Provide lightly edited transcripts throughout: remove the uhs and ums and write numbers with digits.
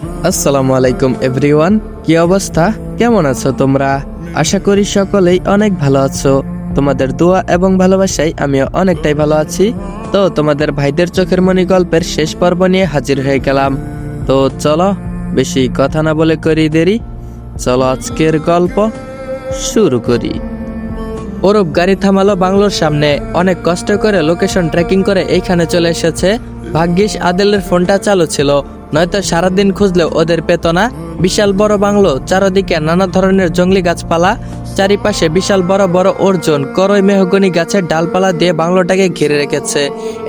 আসসালামু আলাইকুম এভরিওয়ান, কি অবস্থা? কেমন আছো তোমরা? আশা করি সকলেই অনেক ভালো আছো। তোমাদের দোয়া এবং ভালোবাসায় আমিও অনেকটাই ভালো আছি। তো তোমাদের ভাইদের চোখের মনি গল্পের শেষ পর্ব নিয়ে হাজির হয়ে গেলাম। তো চলো বেশি কথা না বলে করি দেরি, চলো আজকের গল্প শুরু করি। ওরূপ গাড়ি থামালো বাংলোর সামনে। অনেক কষ্ট করে লোকেশন ট্র্যাকিং করে এইখানে চলে এসেছে। ভাগ্যিস আদিলের ফোনটা চালু ছিল, নয়তো সারাদিন খুঁজলেও ওদের পেত না। বিশাল বড় বাংলো, চারদিকে নানা ধরনের জঙ্গলি গাছপালা, চারিপাশে বিশাল বড় বড় অর্জুন করই মেহগনি গাছের ডালপালা দিয়ে বাংলোটাকে ঘিরে রেখেছে।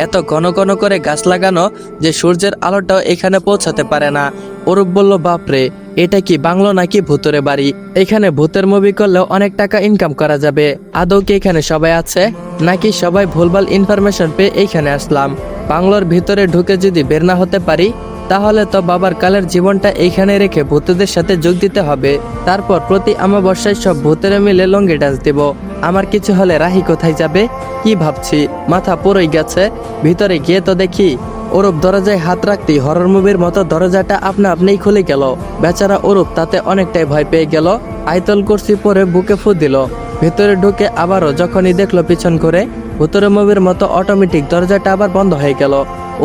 এত ঘন ঘন করে গাছ লাগানো যে সূর্যের আলোটাও এখানে পৌঁছাতে পারে না। অরূপ বলল, বাপরে, এটা কি বাংলো নাকি ভূতের বাড়ি? এখানে ভূতের মুভি করলেও অনেক টাকা ইনকাম করা যাবে। আদৌ কি এখানে সবাই আছে, নাকি সবাই ভুলভাল ইনফরমেশন পেয়ে এইখানে আসলাম? বাংলোর ভিতরে ঢুকে যদি বের না হতে পারি, তাহলে তো বাবার কালের জীবনটা এইখানে রেখে ভূতদের সাথে যোগ দিতে হবে। তারপর প্রতি অমাবস্যায় সব ভূতেরা মিলে লঙ্গি ডান্স দেব। আমার কিছু হলে রাহি কোথায় যাবে? কি ভাবছি, মাথা পুরোই গেছে। ভিতরে গিয়ে তো দেখি অরূপ দরজায় হাত রাখতেই হরর মুভির মতো দরজাটা আপনা আপনিই খুলে গেল। বেচারা অরূপ তাতে অনেকটাই ভয় পেয়ে গেল। আইতল কুরসি পরে বুকে ফু দিল। ভেতরে ঢুকে আবারও যখনই দেখলো পিছন করে, ভূতের মুভির মতো অটোমেটিক দরজাটা আবার বন্ধ হয়ে গেল।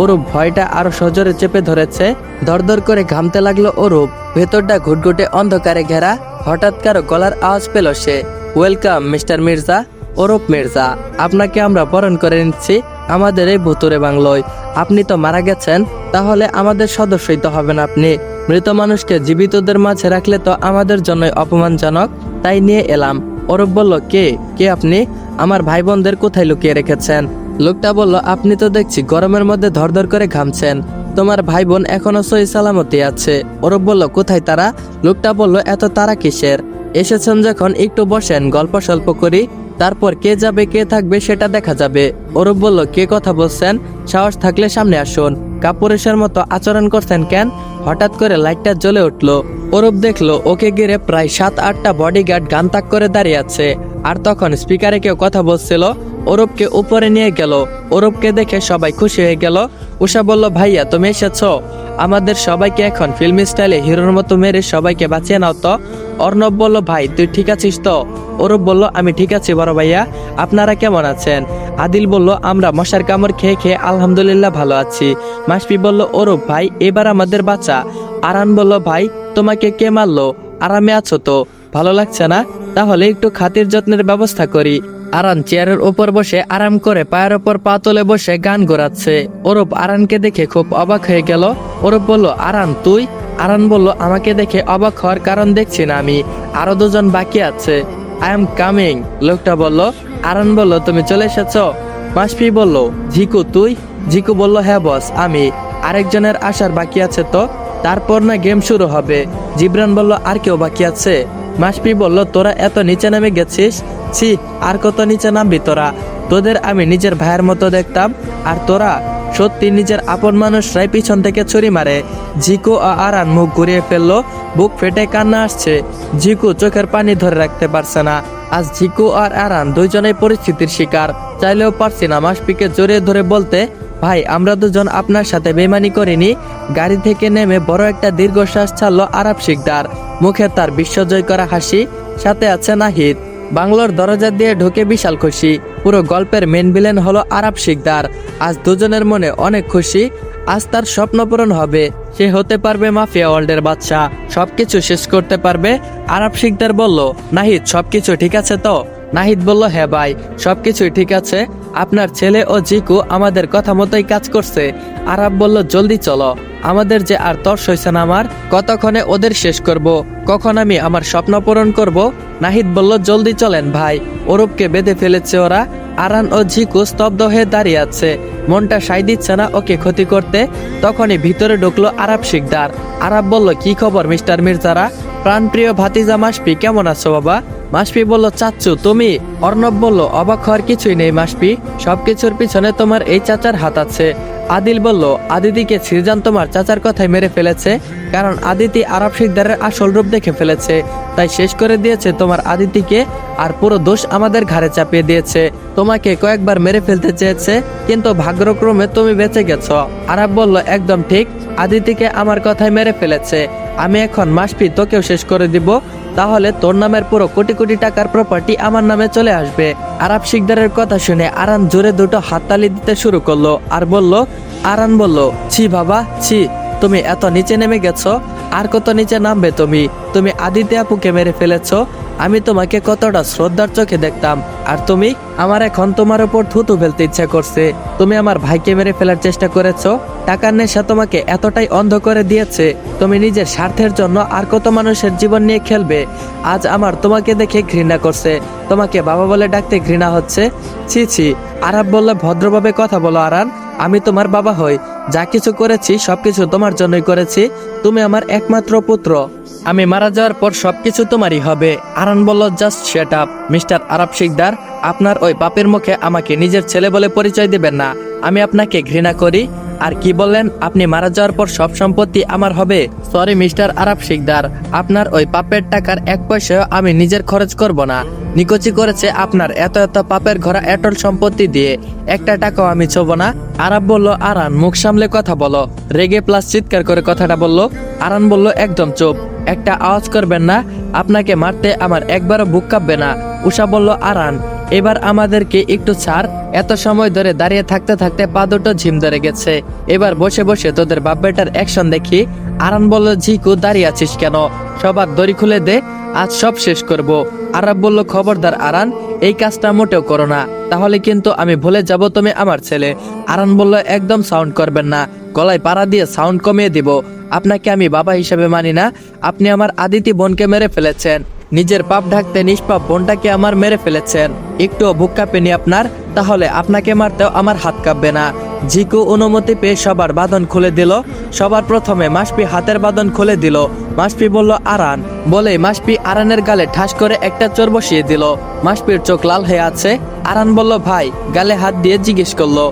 অরূপ ভয়টা আরো সজোরে চেপে ধরেছে। দরদর করে ঘামতে লাগলো অরূপ। ভেতরটা ঘুটঘুটে অন্ধকারে ঘেরা। হঠাৎ কারো গলার আওয়াজ পেল সে। Welcome mister Mirza. অরূপ মির্জা, আপনাকে আমরা বরণ করে নিচ্ছি আমাদের এই ভুতুরে বাংলোয়। আপনি তো মারা গেছেন, তাহলে আমাদের সদস্যই তো হবেন আপনি। মৃত মানুষকে জীবিতদের মাঝে রাখলে তো আমাদের জন্যই অপমানজনক, তাই নিয়ে এলাম। অরূপ বলল, কে কে আপনি? আমার ভাই বোনদের কোথায় লুকিয়ে রেখেছেন? লোকটা বলল, আপনি তো দেখছি গরমের মধ্যে ধরধর করে ঘামছেন। তোমার ভাই বোন এখনো সহি সালামতি আছে। অরূপ বলল, কোথায় তারা? লোকটা বলল, এত তারা কিসের? এসেছেন যখন একটু বসেন, গল্প স্বল্প করি, তারপর কে যাবে কে থাকবে সেটা দেখা যাবে। অরূপ বলল, কে কথা বলছেন? সাহস থাকলে সামনে আসুন। কাপুরুষের মতো আচরণ করছেন কেন? হঠাৎ করে লাইটটা জ্বলে উঠলো। অরূপ দেখলো ওকে ঘিরে প্রায় 7-8টা বডিগার্ড গান তাক করে দাঁড়িয়ে আছে। আর তখন স্পিকারে কেউ কথা বলছিল। অরূপকে উপরে নিয়ে গেল। অরূপকে দেখে সবাই খুশি হয়ে গেল। উষা বলল, ভাইয়া তুমি এসেছো? আমাদের সবাইকে এখন ফিল্ম স্টাইলে হিরোর মতো মেরে সবাইকে বাঁচিয়ে নাও তো। অর্ণব বলল, ভাই তুই ঠিক আছিস তো? অরূপ বলল, আমি ঠিক আছি বড় ভাইয়া, আপনারা কেমন আছেন? আদিল বলল, আমরা মশার কামড় খেয়ে খেয়ে আলহামদুলিল্লাহ ভালো আছি। মাসপি বলল, অরূপ ভাই এবার আমাদের বাঁচা। আরান বলল, ভাই তোমাকে কে মারলো? আরামে আছো তো? ভালো লাগছে না? তাহলে একটু খাতির যত্নের ব্যবস্থা করি। আরান চেয়ারের উপর বসে আরাম করে পায়ের ওপর পা তুলে বসে গান ঘোরাচ্ছে। অরূপ আরানকে দেখে খুব অবাক হয়ে গেল। অরূপ বলল, আরান তুই? আরান বলল, আমাকে দেখে অবাক হওয়ার কারণ দেখছি না আমি, আরো দুজন বাকি আছে। আই এম কামিং, লোকটা বলল। আরান বলল, তুমি চলে এসেছো? মাসপি বলল, ঝিকু তুই? ঝিকু বলল, হ্যাঁ বস আমি। আরেকজনের আসার বাকি আছে তো, তারপর না গেম শুরু হবে। জিবরান বলল, আর কেউ বাকি আছে? মাসপি বলল, তোরা এত নিচে নেমে গেছিস? ছি, আর কত নিচে নামবি তোরা? তোদের আমি নিজের ভাইয়ের মতো দেখতাম, আর তোরা সত্যি নিজের আপন মানুষরাই পিছন থেকে ছুরি মারে। ঝিকু ও আরান মুখ ঘুরিয়ে ফেললো। বুক ফেটে কান্না আসছে। ঝিকু চোখের পানি ধরে রাখতে পারছে না। আজ ঝিকু আর আরান দুইজনেই পরিস্থিতির শিকার। চাইলেও পারছি না মাসপিকে জড়িয়ে ধরে বলতে, ভাই আমরা দুজন আপনার সাথে বেমানি করিনি। গাড়ি থেকে নেমে বড় একটা দীর্ঘশ্বাস ছাড়লো আরাব শিকদার। মুখে তার বিশ্বজয় করা হাসি, সাথে আছে নাহিদ। বাংলোর দরজা দিয়ে ঢুকে বিশাল খুশি। পুরো গল্পের মেন ভিলেন হলো আরাব শিকদার। আজ দুজনের মনে অনেক খুশি। আজ তার স্বপ্ন পূরণ হবে। সে হতে পারবে মাফিয়া ওয়ার্ল্ডের বাদশা, সবকিছু শেষ করতে পারবে। আরাব শিকদার বলল, নাহিদ সবকিছু ঠিক আছে তো? নাহিদ বলল, হ্যাঁ ভাই সবকিছুই ঠিক আছে। আপনার ছেলে ও জিকু আমাদের কথা মতোই কাজ করছে। আরাব বলল, জলদি চলো, আমাদের যে আর তর্স হয়েছে না, আমার কতক্ষণে ওদের শেষ করব, কখন আমি আমার স্বপ্ন পূরণ করব। নাহিদ বলল, জলদি চলেন ভাই, অরূপকে বেঁধে ফেলেছে ওরা। আরান ও ঝিকু স্তব্ধ হয়ে দাঁড়িয়ে আছে, মনটা সাই দিচ্ছে না ওকে ক্ষতি করতে। তখনই ভিতরে ঢুকলো আরাব শিকদার। আরাব বলল, কি খবর মিস্টার মির্জারা? প্রাণপ্রিয় ভাতিজা মাসপি, কেমন আছো বাবা? মাসপি বলল, চাচ্চু তুমি? অর্ণব বলল, অবাক হওয়ার কিছুই নেই মাসপি, সবকিছুর পিছনে তোমার এই চাচার হাত আছে। আদিল বলল, আদিতিকে সিরজান তোমার চাচার কথায় মেরে ফেলেছে, কারণ আদিতি আরব শিকদারের আসল রূপ দেখে ফেলেছে, তাই শেষ করে দিয়েছে তোমার আদিতিকে, আর পুরো দোষ আমাদের ঘাড়ে চাপিয়ে দিয়েছে। তোমাকে কয়েকবার মেরে ফেলতে চেয়েছে, কিন্তু ভাগ্যক্রমে তুমি বেঁচে গেছো। আরব বলল, একদম ঠিক, আদিতিকে আমার কথায় মেরে ফেলেছে। আমি এখন মাসপি তোকেও শেষ করে দিব, তাহলে তোর নামের পুরো কোটি কোটি টাকার প্রপার্টি আমার নামে চলে আসবে। আরাব শিকদারের কথা শুনে আরান জোরে দুটো হাততালি দিতে শুরু করলো আর বলল, আরান বলল, ছি বাবা ছি, তুমি এত নিচে নেমে গেছো, আর কত নিচে নামবে তুমি? তুমি আদিতি আপুকে মেরে ফেলেছো। আমি তোমাকে কতটা শ্রদ্ধার চোখে দেখতাম, আর তুমি? আমার এখন তোমার উপর থুতু ফেলতে ইচ্ছা করছে। তুমি আমার ভাইকে মেরে ফেলার চেষ্টা করেছো। টাকার নেশা তোমাকে এতটাই অন্ধ করে দিয়েছে, তুমি নিজের স্বার্থের জন্য আর কত মানুষের জীবন নিয়ে খেলবে। আজ আমার তোমাকে দেখে ঘৃণা করছে, তোমাকে বাবা বলে ডাকতে ঘৃণা হচ্ছে। ছি ছি। আরাব বলল, ভদ্রভাবে কথা বলো আরান, আমি তোমার বাবা হই, যা কিছু করেছি সবকিছু তোমার জন্যই করেছি। তুমি আমার একমাত্র পুত্র, আমি মারা যাওয়ার পর সবকিছু তোমারই হবে। আরান বলল, just shut up mister Arab Sikdar, আপনার ওই পাপের মুখে আমাকে নিজের ছেলে বলে পরিচয় দিবেন না। আমি আপনাকে ঘৃণা করি। আর কি বললেন? আপনি মারা যাওয়ার পর সব সম্পত্তি আমার হবে? সরি মিস্টার আরাব শিকদার, আপনার ওই পাপের টাকার এক পয়সাও আমি নিজের খরচ করব না। নিকচি করেছে আপনার এত এত পাপের ঘোড়া এটল সম্পত্তি দিয়ে, একটা টাকাও আমি ছোব না। আরাব বলল, আরান মুখ সামলে কথা বলো। রেগে প্লাস চিৎকার করে কথাটা বলল। আরান বলল, একদম চুপ, একটা আওয়াজ করবেন না, আপনাকে মারতে আমার একবারও বুক কাঁপবে না। উষা বলল, আরান এবার আমাদেরকে একটু ছাড়, এত সময় ধরে দাঁড়িয়ে থাকতে থাকতে পা দুটো ঝিম ধরে গেছে, এবার বসে বসে তোদের বাপ বেটার অ্যাকশন দেখি। আরান বলল, ঝিকু দাঁড়িয়ে আছিস কেন? সবার দড়ি খুলে দে, আজ সব শেষ করব। আরাব বলল, খবরদার আরান, এই কাজটা মোটেও করো না, তাহলে কিন্তু আমি ভুলে যাব তুমি আমার ছেলে। আরান বলল, একদম সাউন্ড করবেন না, গলায় পাড়া দিয়ে সাউন্ড কমিয়ে দিব। আপনাকে আমি বাবা হিসেবে মানি না। আপনি আমার আদিতি বোনকে মেরে ফেলেছেন, নিজের পাপ ঢাকতে নিষ্পাপ বোনটাকে আমার মেরে ফেলেছেন। একটুও বুক কাঁপেনি আপনার? তাহলে আপনাকে মারতেও আমার হাত কাঁপবে না। ঝিকু অনুমতি পেয়ে সবার বাঁধন খুলে দিল। সবার প্রথমে মাসপি হাতের বাঁধন খুলে দিল। মাসপি বলল, আরান বলে মাসপি আরানের গালে ঠাস করে একটা চোর বসিয়ে দিল। মাসপির চোখ লাল হয়ে আছে। আরান বলল, ভাই? গালে হাত দিয়ে জিজ্ঞেস করলো।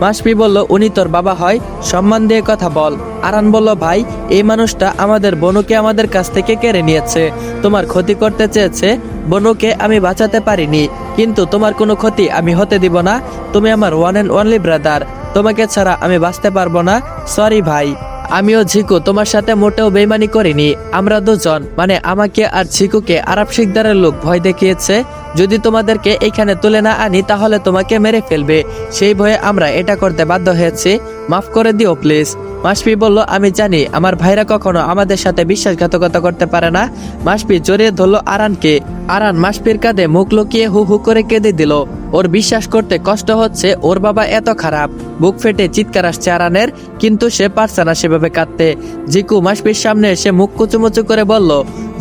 মাসপি বলল, উনি তোর বাবা হয়, সম্মান দিয়ে কথা বল। আরান বলল, ভাই এই মানুষটা আমাদের বনুকে আমাদের কাছ থেকে কেড়ে নিয়েছে, তোমার ক্ষতি করতে চেয়েছে। বনুকে আমি বাঁচাতে পারিনি, কিন্তু তোমার কোনো ক্ষতি আমি হতে দিব না। তুমি আমার ওয়ান অ্যান্ড অনলি ব্রাদার, তোমাকে ছাড়া আমি বাঁচতে পারবো না। সরি ভাই। আমিও ঝিকু তোমার সাথে মোটেও বেইমানি করিনি। আমরা দুজন, মানে আমাকে আর ঝিকুকে আরাব শিকদারের লোক ভয় দেখিয়েছে, যদি তোমাদেরকে এখানে তুলে না আনি তাহলে তোমাকে মেরে ফেলবে, সেই ভয়ে আমরা এটা করতে বাধ্য হয়েছি, মাফ করে দিও প্লিজ। মাসপি বলল, আমি জানি আমার ভাইরা কখনো আমাদের সাথে বিশ্বাসঘাতকতা করতে পারে না। মাসপি জড়িয়ে ধরল আরানকে। আরান মাসপির কাঁধে মুখ লুকিয়ে হু হু করে কেঁদে দিল। ওর বিশ্বাস করতে কষ্ট হচ্ছে ওর বাবা এত খারাপ। বুক ফেটে চিৎকার আসছে আরানের, কিন্তু সে পারছে না সেভাবে কাঁদতে। ঝিকু মাসপির সামনে এসে মুখ কুচুমুচু করে বলল।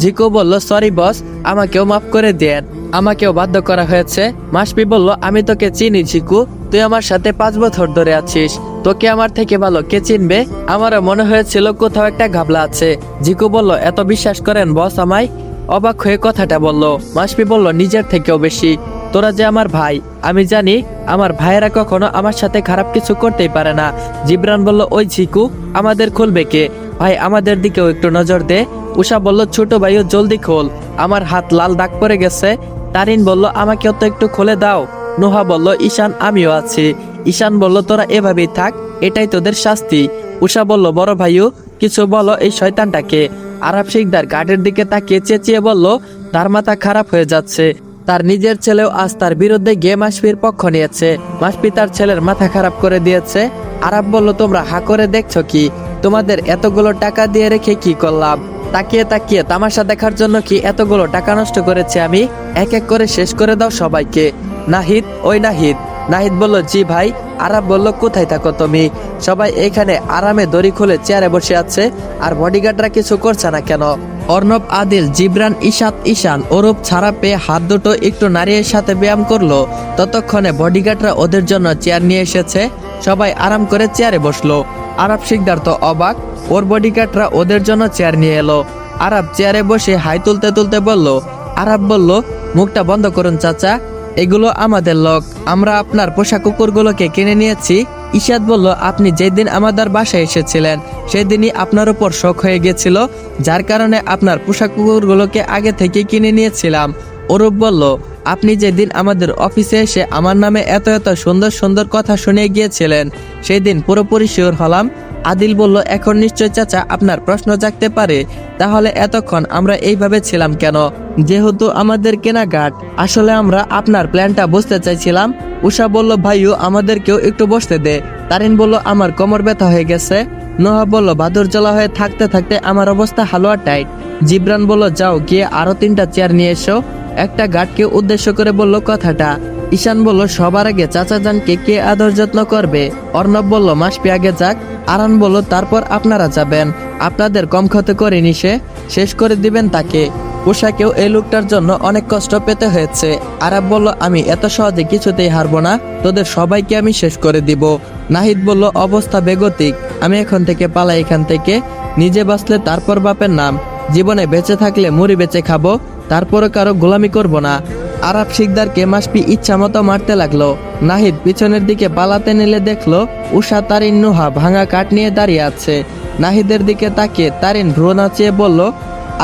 ঝিকু বলল, সরি বস, আমাকেও মাফ করে দেন, আমাকেও বাধ্য করা হয়েছে। মাসপি বলল, আমি তোকে চিনি ঝিকু, তুই আমার সাথে 5 বছর ধরে আছিস, তোকে আমার থেকে ভালো কে চিনবে? আমারও মনে হয়েছিল কোথাও একটা ঘাবলা আছে। ঝিকু বলল, এত বিশ্বাস করেন বস আমায়? অবাক হয়ে কথাটা বলল। মাসপি বলল, নিজের থেকেও বেশি। তোরা যে আমার ভাই, আমি জানি আমার ভাইয়েরা কখনো আমার সাথে খারাপ কিছু করতেই পারে না। জিবরান বলল, ওই ঝিকু আমাদের খুলবে কে? ভাই আমাদের দিকেও একটু নজর দে। উষা বলল, ছোট ভাইও জলদি খোল, আমার হাত লাল দাগ পড়ে গেছে। তারিন বলল, আমাকেও তো একটু খুলে দাও। নোহা বলল, ঈশান আমিও আছি। ঈশান বলল, তোরা এভাবেই থাক, এটাই তোদের শাস্তি। উষা বলল, বড় ভাইও কিছু বলো এই শয়তানটাকে। আরাব শিকদার গার্ডের দিকে তাকিয়ে চেঁচিয়ে বলল, তার মাথা খারাপ হয়ে যাচ্ছে, তার নিজের ছেলেও আজ তার বিরুদ্ধে গিয়ে মাসপির পক্ষ নিয়েছে, মাসপি তার ছেলের মাথা খারাপ করে দিয়েছে। আরাব বলল, তোমরা হা করে দেখছো কি? তোমাদের এতগুলো টাকা দিয়ে রেখে কি করলাম? তাকিয়ে তাকিয়ে তামাশা দেখার জন্য কি এতগুলো টাকা নষ্ট করেছে আমি? এক এক করে শেষ করে দাও সবাইকে। নাহিদ, ওই নাহিদ। নাহিদ বলল, জি ভাই। আরাব বলল, কোথায় থাকো তুমি? সবাই এখানে আরামে দড়ি খুলে চেয়ারে বসে আছে, আর বডিগার্ডরা কিছু করছে না কেন? অর্ণব, আদিল, জিবরান, ইশাত, ঈশান ওরূপ ছাড়া পেয়ে হাত দুটো একটু নারিয়ের সাথে ব্যায়াম করলো। ততক্ষণে বডিগার্ডরা ওদের জন্য চেয়ার নিয়ে এসেছে, সবাই আরাম করে চেয়ারে বসলো। আরাব শিকদার তো অবাক, ওর বডিগার্ডরা ওদের জন্য চেয়ার নিয়ে এলো। আরাব চেয়ারে বসে হাই তুলতে তুলতে বলল। আরাব বলল, মুখটা বন্ধ করুন চাচা, এগুলো আমাদের লোক, আমরা আপনার পোষা কুকুরগুলোকে কিনে নিয়েছি। ইশাদ বলল, আপনি যেদিন আমাদের বাসায় এসেছিলেন সেদিনই আপনার উপর শখ হয়ে গেছিল, যার কারণে আপনার পোষা কুকুরগুলোকে আগে থেকে কিনে নিয়েছিলাম। অরূপ বলল, আপনি যেদিন আমাদের অফিসে এসে আমার নামে এত এত সুন্দর সুন্দর কথা শুনিয়ে গিয়েছিলেন সেদিন পুরোপুরি শিওর হলাম আদিল বলল, এখন নিশ্চয় চাচা আপনার প্রশ্ন জাগতে পারে, তাহলে এতক্ষণ আমরা এইভাবে ছিলাম কেন? যেহেতু আমাদের কেনাঘাট, আসলে আমরা আপনার প্ল্যানটা বুঝতে চাইছিলাম। উষা বলল, ভাইও আমাদেরকেও একটু বসতে দে। তারিন বলল, আমার কোমর ব্যথা হয়ে গেছে। নোহা বলল, বাদুর জ্বলা হয়ে থাকতে থাকতে আমার অবস্থা হালুয়া টাইট। জিবরান বলল, যাও গিয়ে আরো 3টা চেয়ার নিয়ে এসো। একটা গার্ডকে উদ্দেশ্য করে বলল কথাটা। ঈশান বলল, সবার আগে চাচা জানকে কে আদর যত্ন করবে? অর্ণব বলল, মাসপি আগে যাক। আরান বলল, তারপর আপনারা যাবেন, আপনাদের কম ক্ষতি করেনি সে, শেষ করে দিবেন তাকে। পোশাকেও এই লোকটার জন্য অনেক কষ্ট পেতে হয়েছে। আরাব বলল, আমি এত সহজে কিছুতেই হারবো না, তোদের সবাইকে আমি শেষ করে দিব। নাহিদ বলল, অবস্থা বেগতিক, আমি এখন থেকে পালাই এখান থেকে। নিজে বাঁচলে তারপর বাপের নাম, জীবনে বেঁচে থাকলে মুড়ি বেঁচে খাবো, তারপরে কারো গোলামি করব না। আরাব শিকদারকে মাসপি ইচ্ছা মতো মারতে লাগলো। নাহিদ পিছনের দিকে পালাতে নিলে দেখলো উষা, তারিন, নুহা ভাঙা কাঠ নিয়ে দাঁড়িয়ে আছে। নাহিদের দিকে তাকিয়ে তারিন ভ্রু নাচিয়ে বলল,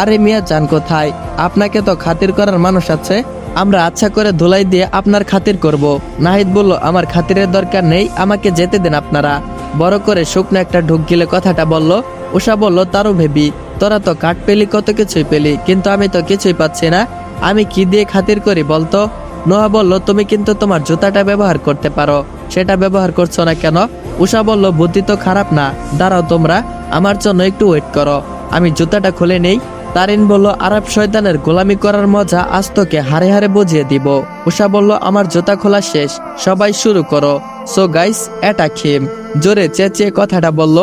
আরে মিয়া যান কোথায়? আপনাকে তো খাতির করার মানুষ আছে, আমরা আচ্ছা করে ধুলাই দিয়ে আপনার খাতির করব। নাহিদ বলল, আমার খাতিরের দরকার নেই, আমাকে যেতে দেন আপনারা। বড় করে শুকনো একটা ঢুক গিলে কথাটা বলল। উষা বলল, তারও ভেবি, তোরা তো কাঠ পেলি, কত কিছুই পেলি, কিন্তু আমি তো কিছুই পাচ্ছি না, আমি কি দিয়ে খাতির করি বলতো? নোহা বলল, তুমি কিন্তু তোমার জুতাটা ব্যবহার করতে পারো, সেটা ব্যবহার করছো না কেন? উষা বলল, বুদ্ধি তো খারাপ না, দাঁড়াও তোমরা, আমার জন্য একটু ওয়েট করো, আমি জুতাটা খুলে নেই। তারিন বলল, আরব শয়তানের গোলামি করার মজা আজ তোকে হারে হারে বুঝিয়ে দিব। উষা বলল, আমার জুতা খোলা শেষ, সবাই শুরু করো। সো গাইস, অ্যাটাক হিম। জোরে চেঁচিয়ে কথাটা বলল।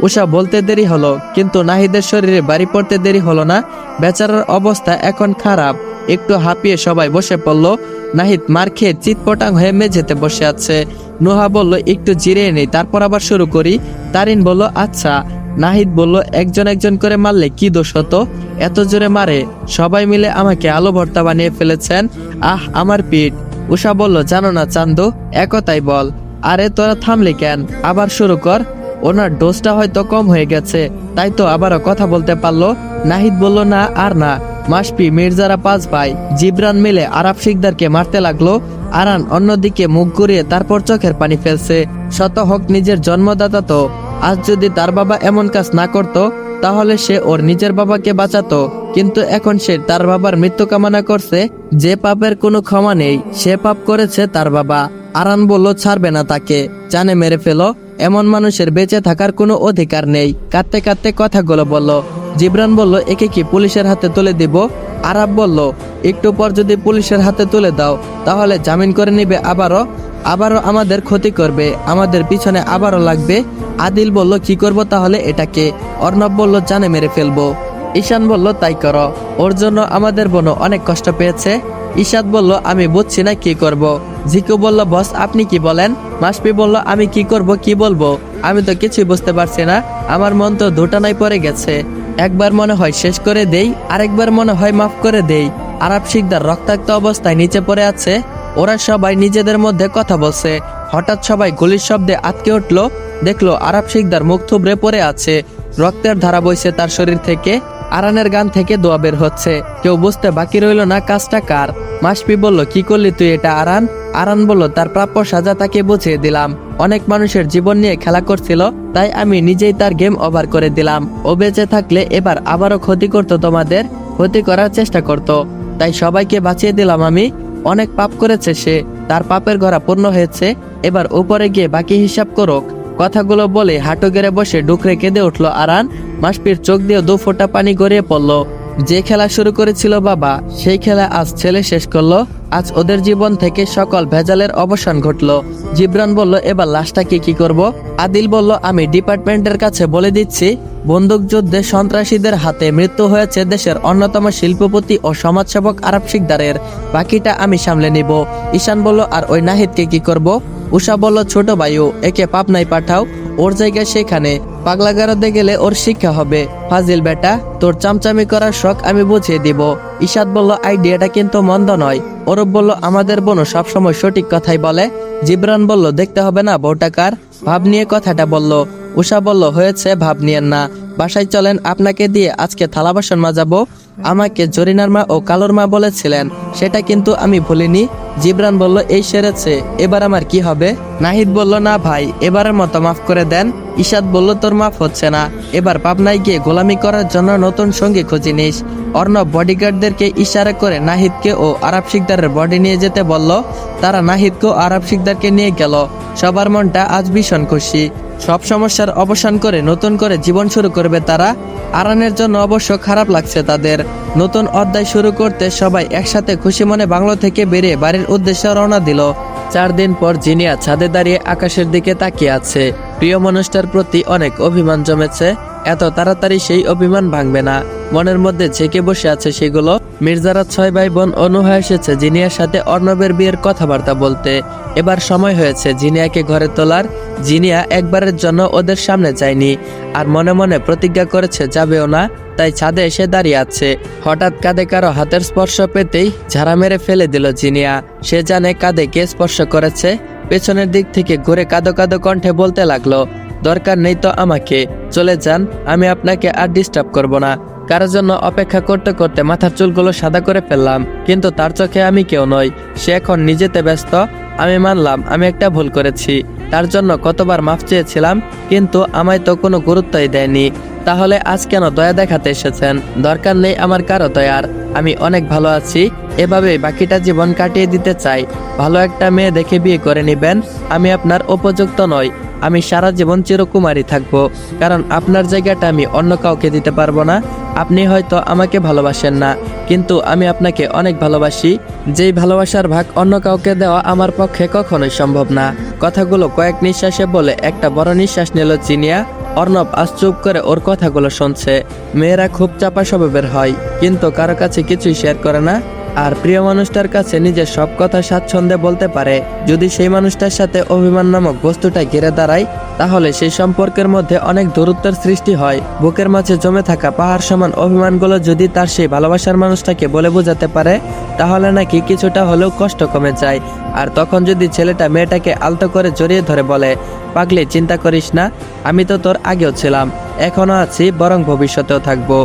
উষা বলতে দেরি হলো, কিন্তু নাহিদের শরীরে বাড়ি পড়তে দেরি হলো না। বেচারার অবস্থা এখন খারাপ, একটু হাঁপিয়ে সবাই বসে পড়লো। নাহিদ মার খেয়ে চিৎপটাং হয়ে মেঝেতে বসে আছে। নুহা বলল, একটু জিরিয়ে নেই, তারপর আবার শুরু করি। তারিন বলল, আচ্ছা। নাহিদ বলল, একজন একজন করে মারলে কি দোষ হতো, এত জোরে মারে, সবাই মিলে আমাকে আলু ভর্তা বানিয়ে ফেলেছেন, আহ আমার পিঠ। উষা বলল, জানো না চান্দু, একতাই বল। আরে তোরা থামলি কেন, আবার শুরু কর। ওনার ডোজটা হয়তো কম হয়ে গেছে, তাই তো আবারও কথা বলতে পারলো। নাহিদ বলল, না আর না। মাসপি, মির্জারা 5 ভাই, জিবরান মিলে আরব শিকদারকে মারতে লাগলো। আরান অন্যদিকে মুখ ঘুরিয়ে তারপর চোখের পানি ফেলছে। শত হোক নিজের জন্মদাতা তো, আজ যদি তার বাবা এমন কাজ না করত, তাহলে সে ওর নিজের বাবাকে বাঁচাতো, কিন্তু এখন সে তার বাবার মৃত্যু কামনা করছে। যে পাপের কোনো ক্ষমা নেই, সে পাপ করেছে তার বাবা। আরান বলল, ছাড়বে না তাকে, জানে মেরে ফেলো, এমন মানুষের বেঁচে থাকার কোনো অধিকার নেই। কাঁদতে কাঁদতে কথাগুলো বলল। জিবরান বলল, একে কি পুলিশের হাতে তুলে দিব? আরাব বলল, একটু পর যদি পুলিশের হাতে তুলে দাও, তাহলে জামিন করে নিবে, আবারও আমাদের ক্ষতি করবে, আমাদের পিছনে আবারও লাগবে। আদিল বলল, কি করব তাহলে এটাকে? অর্ণব বলল, জানে মেরে ফেলবো। ঈশান বলল, তাই করো, ওর জন্য আমাদের বোন অনেক কষ্ট পেয়েছে। ঈশাদ বলল, আমি বুঝছি না কি করব। জিকু বলল, বস আপনি কি বলেন? মাসপি বলল, আমি কি করব, কি বলবো, আমি তো কিছুই বুঝতে পারছি না, আমার মন তো দুটানায় পড়ে গেছে। একবার মনে হয় শেষ করে দেই, আরেকবার মনে হয় মাফ করে দেই। আরব শিকদার রক্তাক্ত অবস্থায় নিচে পড়ে আছে। ওরা সবাই নিজেদের মধ্যে কথা বলছে। হঠাৎ সবাই গুলির শব্দে আটকে উঠলো। দেখলো আরব শিকদার মুখ থুবড়ে পড়ে আছে, রক্তের ধারা বইছে তার শরীর থেকে। আরানের গান থেকে দোয়া বের হচ্ছে। কেউ বুঝতে বাকি রইল না কাজটা কার। মাসপি বলল, কি করলি তুই এটা আরান? আরান বলল, তার প্রাপ্য সাজা তাকে বুঝিয়ে দিলাম। অনেক মানুষের জীবন নিয়ে খেলা করছিল, তাই আমি নিজেই তার গেম ওভার করে দিলাম। ও বেঁচে থাকলে এবার আবারও ক্ষতি করতো, তোমাদের ক্ষতি করার চেষ্টা করত, তাই সবাইকে বাঁচিয়ে দিলাম আমি। অনেক পাপ করেছে সে, তার পাপের ঘোড়া পূর্ণ হয়েছে, এবার উপরে গিয়ে বাকি হিসাব করুক। কথাগুলো বলে হাঁটু গেড়ে বসে ডুকরে কেঁদে উঠলো আরান। মাসপির চোখ দিয়ে 2 ফোঁটা পানি গড়িয়ে পড়লো। যে খেলা শুরু করেছিল বাবা, সেই খেলা আজ ছেলে শেষ করলো। আজ ওদের জীবন থেকে সকল ভেজালের অবসান ঘটলো। জিবরান বলল, এবার লাশটাকে কি করব? আদিল বলল, আমি ডিপার্টমেন্টের কাছে বলে দিচ্ছি, বন্দুক যুদ্ধে সন্ত্রাসীদের হাতে মৃত্যু হয়েছে দেশের অন্যতম শিল্পপতি ও সমাজসেবক আরব শিকদারের, বাকিটা আমি সামলে নিব। ঈশান বলল, আর ওই নাহিদকে কি করব? উষা বলল, ছোট ভাইও, একে পাবনায় পাঠাও, ওর জায়গায় সেখানে, পাগলাগারদে গেলে ওর শিক্ষা হবে। ফাজিল বেটা, তোর চামচামি করার শখ আমি বুঝিয়ে দিব। ঈশাদ বলল, আইডিয়াটা কিন্তু মন্দ নয়। অরূপ বলল, আমাদের বোনও সবসময় সঠিক কথাই বলে। জিবরান বলল, দেখতে হবে না বউটাকার, ভাব নিয়ে কথাটা বলল। উষা বলল, হয়েছে, ভাব নিয়েন না, বাসায় চলেন, আপনাকে দিয়ে আজকে থালা বাসন মাজাবো। আমাকে জরিনার মা ও কালোর মা বলেছিলেন, সেটা কিন্তু আমি ভুলিনি। জিবরান বলল, এই সেরেছে, এবার আমার কি হবে? নাহিদ বলল, না ভাই, এবারের মতো মাফ করে দেন। ইশাদ বলল, তোর মাফ হচ্ছে না, এবার পাবনায় গিয়ে গোলামি করার জন্য নতুন সঙ্গী খুঁজে নিস। অর্ণব বডিগার্ডদেরকে ইশারা করে নাহিদকে ও আরব শিকদারের বডি নিয়ে যেতে বলল। তারা নাহিদকে ও আরব শিকদারকে নিয়ে গেল। সবার মনটা আজ ভীষণ খুশি। সব সমস্যার অবসান করে নতুন করে জীবন শুরু করবে তারা। আরানের জন্য অবশ্য খারাপ লাগছে তাদের। নতুন অধ্যায় শুরু করতে সবাই একসাথে খুশি মনে বাংলো থেকে বেরিয়ে বাড়ির উদ্দেশ্যে রওনা দিল। 4 দিন পর জিনিয়া ছাদে দাঁড়িয়ে আকাশের দিকে তাকিয়ে আছে। প্রিয় মানুষটার প্রতি অনেক অভিমান জমেছে। এত তাড়াতাড়ি সেই অভিমান ভাঙবে না। মনের মধ্যে ঝেঁকে বসে আছে সেগুলো। মির্জারা 6 ভাই বোন অনুহা এসেছে জিনিয়ার সাথে অর্ণবের বিয়ের কথাবার্তা বলতে। এবার সময় হয়েছে জিনিয়াকে ঘরে তোলার। জিনিয়া একবারের জন্য ওদের সামনে যায়নি, আর মনে মনে প্রতিজ্ঞা করেছে যাবেও না। তাই ছাদে এসে দাঁড়িয়ে আছে। হঠাৎ কাঁধে কারো হাতের স্পর্শ পেতেই ঝাড়া মেরে ফেলে দিল জিনিয়া। সে জানে কাঁধে কে স্পর্শ করেছে। পেছনের দিক থেকে ঘুরে কাঁদো কাঁদো কণ্ঠে বলতে লাগলো, দরকার নেই তো আমাকে, চলে যান, আমি আপনাকে আর ডিস্টার্ব করব না। কারোর জন্য অপেক্ষা করতে করতে মাথার চুলগুলো সাদা করে ফেললাম, কিন্তু তার চোখে আমি কেউ নই। সে এখন নিজেতে ব্যস্ত। আমি মানলাম আমি একটা ভুল করেছি, তার জন্য কতবার মাফ চেয়েছিলাম, কিন্তু আমায় তো কোনো গুরুত্বই দেয়নি। তাহলে আজ কেন দয়া দেখাতে এসেছেন? দরকার নেই আমার কারো দয়ার, আমি অনেক ভালো আছি। এভাবেই বাকিটা জীবন কাটিয়ে দিতে চাই। ভালো একটা মেয়ে দেখে বিয়ে করে নেবেন। আমি আপনার উপযুক্ত নই, আমি সারা জীবন চিরকুমারী থাকবো, কারণ আপনার জায়গাটা আমি অন্য কাউকে দিতে পারবো না। আপনি হয়তো আমাকে ভালোবাসেন না, কিন্তু আমি আপনাকে অনেক ভালোবাসি। যেই ভালোবাসার ভাগ অন্য কাউকে দেওয়া আমার পক্ষে কখনোই সম্ভব না। কথাগুলো কয়েক নিঃশ্বাসে বলে একটা বড় নিঃশ্বাস নিল জিনিয়া। অর্ণব আজ চুপ করে ওর কথাগুলো শুনছে। মেয়েরা খুব চাপা স্বভাবের হয়, কিন্তু কারো কাছে কিছুই শেয়ার করে না। আর প্রিয় মানুষটার কাছে নিজের সব কথা স্বাচ্ছন্দ্যে বলতে পারে। যদি সেই মানুষটার সাথে অভিমান নামক বস্তুটা ঘিরে দাঁড়ায়, তাহলে সেই সম্পর্কের মধ্যে অনেক দূরত্বের সৃষ্টি হয়। বুকের মাঝে জমে থাকা পাহাড় সমান অভিমানগুলো যদি তার সেই ভালোবাসার মানুষটাকে বলে বোঝাতে পারে, তাহলে নাকি কিছুটা হলেও কষ্ট কমে যায়। আর তখন যদি ছেলেটা মেয়েটাকে আলতো করে জড়িয়ে ধরে বলে, পাগলি, চিন্তা করিস না, আমি তো তোর আগেও ছিলাম, এখনো আছি, বরং ভবিষ্যতেও থাকবো।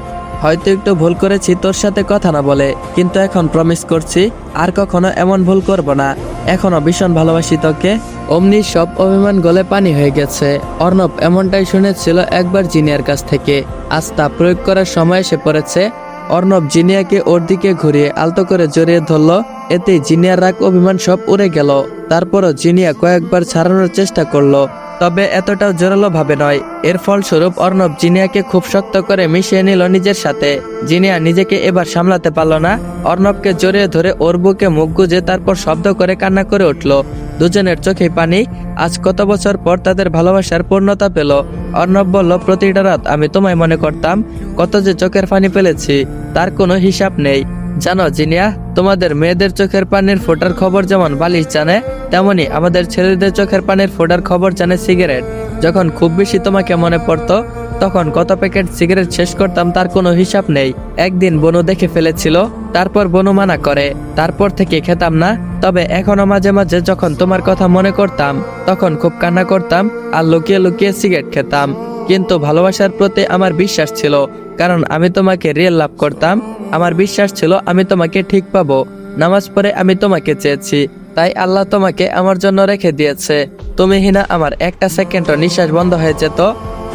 হয়তো একটু ভুল করেছি তোর সাথে কথা না বলে, কিন্তু এখন প্রমিস করছি আর কখনো এমন ভুল করব না। এখনো ভীষণ ভালোবাসি তোকে। অমনি সব অভিমান গলে পানি হয়ে গেছে। অর্ণব এমনটাই শুনেছিল একবার জিনিয়ার কাছ থেকে। আজ তা প্রয়োগ করার সময় এসে পড়েছে। অর্ণব জিনিয়াকে ওর দিকে ঘুরিয়ে আলতো করে জড়িয়ে ধরল। এতেই জিনিয়ার রাগ অভিমান সব উড়ে গেল। তারপরও জিনিয়া কয়েকবার ছাড়ানোর চেষ্টা করলো, তবে এতটাও জোরালো ভাবে নয়। এর ফলস্বরূপ অর্ণব জিনিয়াকে খুব শক্ত করে মিশিয়ে নিল নিজের সাথে। জিনিয়া নিজেকে এবার সামলাতে পারল না। অর্ণবকে জড়িয়ে ধরে ওর বুকে মুখ গুজে তারপর শব্দ করে কান্না করে উঠল। দুজনের চোখে পানি। আজ কত বছর পর তাদের ভালোবাসার পূর্ণতা পেল। অর্ণব বলল, প্রতিটা রাত আমি তোমায় মনে করতাম, কত যে চোখের পানি ফেলেছি তার কোনো হিসাব নেই। জানো জিনিয়া, তোমাদের মেয়েদের চোখের পানির ফোটার খবর যেমন বালিশ জানে, তেমনি আমাদের ছেলেদের চোখের পানির ফোটার খবর জানে সিগারেট। যখন খুব বেশি তোমাকে মনে পড়তো, তখন কত প্যাকেট সিগারেট শেষ করতাম তার কোনো হিসাব নেই। একদিন বনু দেখে ফেলেছিল, তারপর বনু মানা করে, তারপর থেকে খেতাম না। তবে এখনো মাঝে মাঝে যখন তোমার কথা মনে করতাম, তখন খুব কান্না করতাম আর লুকিয়ে লুকিয়ে সিগারেট খেতাম। কিন্তু ভালোবাসার প্রতি আমার বিশ্বাস ছিল, কারণ আমি তোমাকে রিয়েল লাভ করতাম। আমার বিশ্বাস ছিল আমি তোমাকে ঠিক পাবো। নামাজ পড়ে আমি তোমাকে চেয়েছি, তাই আল্লাহ তোমাকে আমার জন্য রেখে দিয়েছে। তুমি হিনা আমার একটা সেকেন্ডও নিঃশ্বাস বন্ধ হয়ে যেত।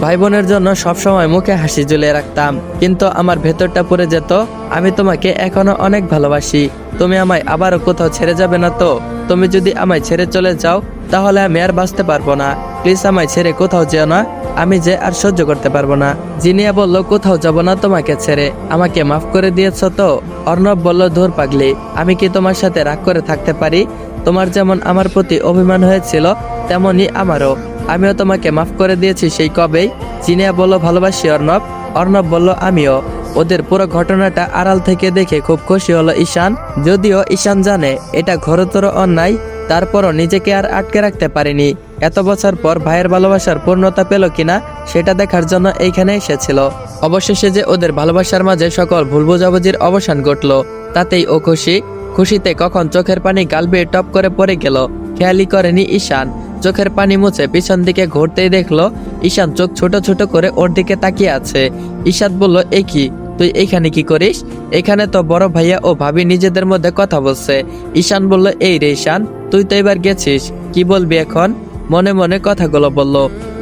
ভাই বোনের জন্য সবসময় মুখে হাসি ঝুলিয়ে রাখতাম, কিন্তু আমার ভেতরটা পুড়ে যেত। আমি তোমাকে এখনো অনেক ভালোবাসি। তুমি আমায় আবারও কোথাও ছেড়ে যাবে না তো? তুমি যদি আমায় ছেড়ে চলে যাও, তাহলে আমি আর বাঁচতে পারবো না। প্লিজ আমায় ছেড়ে কোথাও যেও না, আমি যে আর সহ্য করতে পারবো না। জিনিয়া বলল, কোথাও যাব না তোমাকে ছেড়ে, আমাকে মাফ করে দিয়েছ তো? অর্ণব বলল, ধুর পাগলি, আমি কি তোমার সাথে রাগ করে থাকতে পারি? তোমার যেমন আমার প্রতি অভিমান হয়েছিল, তেমনি আমারও। আমিও তোমাকে মাফ করে দিয়েছি সেই কবেই। জিনিয়া বলল, ভালোবাসি অর্ণব। অর্ণব বলল, আমিও। ওদের পুরো ঘটনাটা আড়াল থেকে দেখে খুব খুশি হলো ঈশান। যদিও ঈশান জানে এটা ঘোরতর অন্যায়, তারপরও নিজেকে আর আটকে রাখতে পারেনি। এত বছর পর ভাইয়ের ভালোবাসার পূর্ণতা পেল কিনা সেটা দেখার জন্য এইখানে এসেছিল। অবশেষে যে ওদের ভালোবাসার মাঝে সকল ভুল বোঝাবুঝির অবসান ঘটল, তাতেই ও খুশি। খুশিতে কখন চোখের পানি গাল বেয়ে টপ করে পড়ে গেল, খেয়ালই করেনি ঈশান। চোখের পানি মুছে পিছন দিকে ঘুরতেই দেখলো ঈশান চোখ ছোট ছোট করে ওর দিকে তাকিয়ে আছে। ঈশান বলল, এ কি, তুই এইখানে কি করিস? এখানে তো বড় ভাইয়া ও ভাবি নিজেদের মধ্যে কথা বলছে। ঈশান বলল, এই রে ঈশান, তুই তো এবার গেছিস, কি বলবি এখন? মনে মনে কথাগুলো বলল।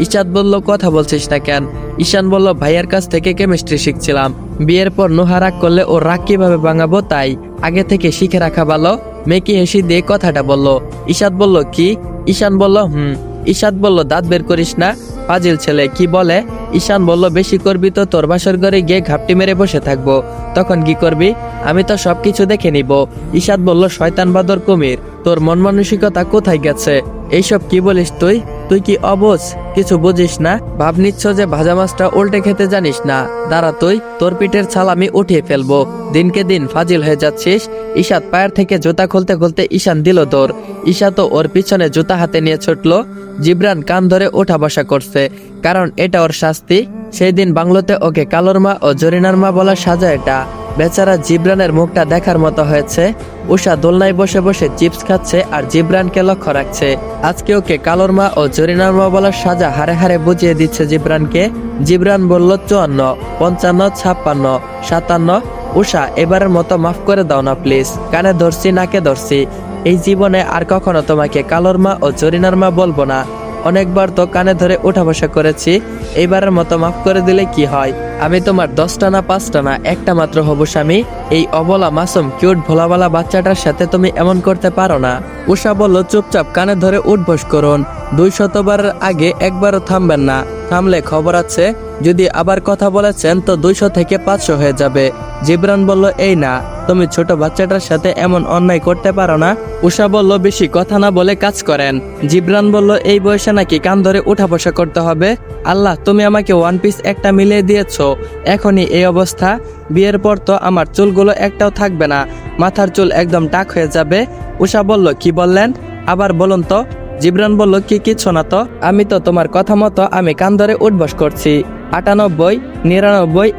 ঈশান বলল, কথা বলছিস না কেন? ঈশান বলল, ভাইয়ার কাছ থেকে কেমিস্ট্রি শিখছিলাম। বিয়ের পর নুহা রাগ করলে ও রাগ কিভাবে ভাঙাবো তাই আগে থেকে শিখে রাখা ভালো। মেকি হেসে দিয়ে কথাটা বলল। ঈশান বলল, কি? ঈশান বলল, ঈশান বলল, দাঁত বের করিস না, ফাজিল ছেলে কি বলে? ঈশান বলল, বেশি করবি তো তোর বাসর ঘরে গিয়ে ঘাপটি মেরে বসে থাকবো, তখন কি করবি? আমি তো সবকিছু দেখে নিব। ঈশান বলল, শয়তান বাদর কুমির, তোর মন মানসিকতা কোথায় গেছে? এইসব কি বলিস তুই? তুই কি অবুঝ, কিছু বুঝিস না? ভাব নিচ্ছ যে ভাজা মাছটা উল্টে খেতে জানিস না। দাঁড়া, তুই তোর পিঠের ছাল আমি উঠিয়ে ফেলবো। দিনকে দিন ফাজিল হয়ে যাচ্ছিস। ঈশান পায়ের থেকে জুতা খুলতে খুলতে ঈশান দিল দৌড়। ঈশা তো ওর পিছনে জুতা হাতে নিয়ে ছুটলো। জিবরান কান ধরে ওঠা বসা করছে, কারণ এটা ওর শাস্তি। সেই দিন বাংলোতে ওকে কালোর মা ও জরিনার মা বলার সাজা এটা। বেচারা জিবরানের মুখটা দেখার মতো হয়েছে। উষা দোলনায় বসে বসে চিপস খাচ্ছে আর জিবরানকে লক্ষ্য রাখছে। আজকে ওকে কালোর মা ও জরিনার মা বলার সাজা হারে হারে বুঝিয়ে দিচ্ছে জিবরানকে। জিবরান বলল, 54, 55, 56, 57। উষা, এবারের মতো মাফ করে দাও না প্লিজ, কানে ধরছি, নাকে ধরছি। এই জীবনে আর কখনো তোমাকে কালোর মা ও জরিনার মা বলবো না। অনেকবার তো কানে ধরে উঠা বসা করেছি, এইবারের মতো মাফ করে দিলে কি হয়? আমি তোমার 10টা না 5টা না, একটা মাত্র হব স্বামী। এই অবলা মাসুম কিউট ভোলাবালা বাচ্চাটার সাথে তুমি এমন করতে পারো না। উষা বলল, চুপচাপ কানে ধরে উঠবস করুন। 200বারের আগে একবারও থামবেন না, থামলে খবর আছে। যদি আবার কথা বলেছেন তো 200 থেকে 500 হয়ে যাবে। জিবরান বলল, এই না, তুমি ছোট বাচ্চাটার সাথে এমন অন্যায় করতে পারো না। উষা বলল, বেশি কথা না বলে কাজ করেন। জিবরান বলল, এই বয়সে নাকি কান ধরে উঠা বসা করতে হবে? আল্লাহ, তুমি আমাকে ওয়ান পিস একটা মিলিয়ে দিয়েছো, এখনই এই অবস্থা। বিয়ের পর তো আমার চুলগুলো একটাও থাকবে না, মাথার চুল একদম টাক হয়ে যাবে। উষা বলল, কি বললেন? আবার বলুন তো। জিবরান বলল, কিছু না তো, আমি তো তোমার কথা মতো আমি কান ধরে উঠবস করছি। 98, 99,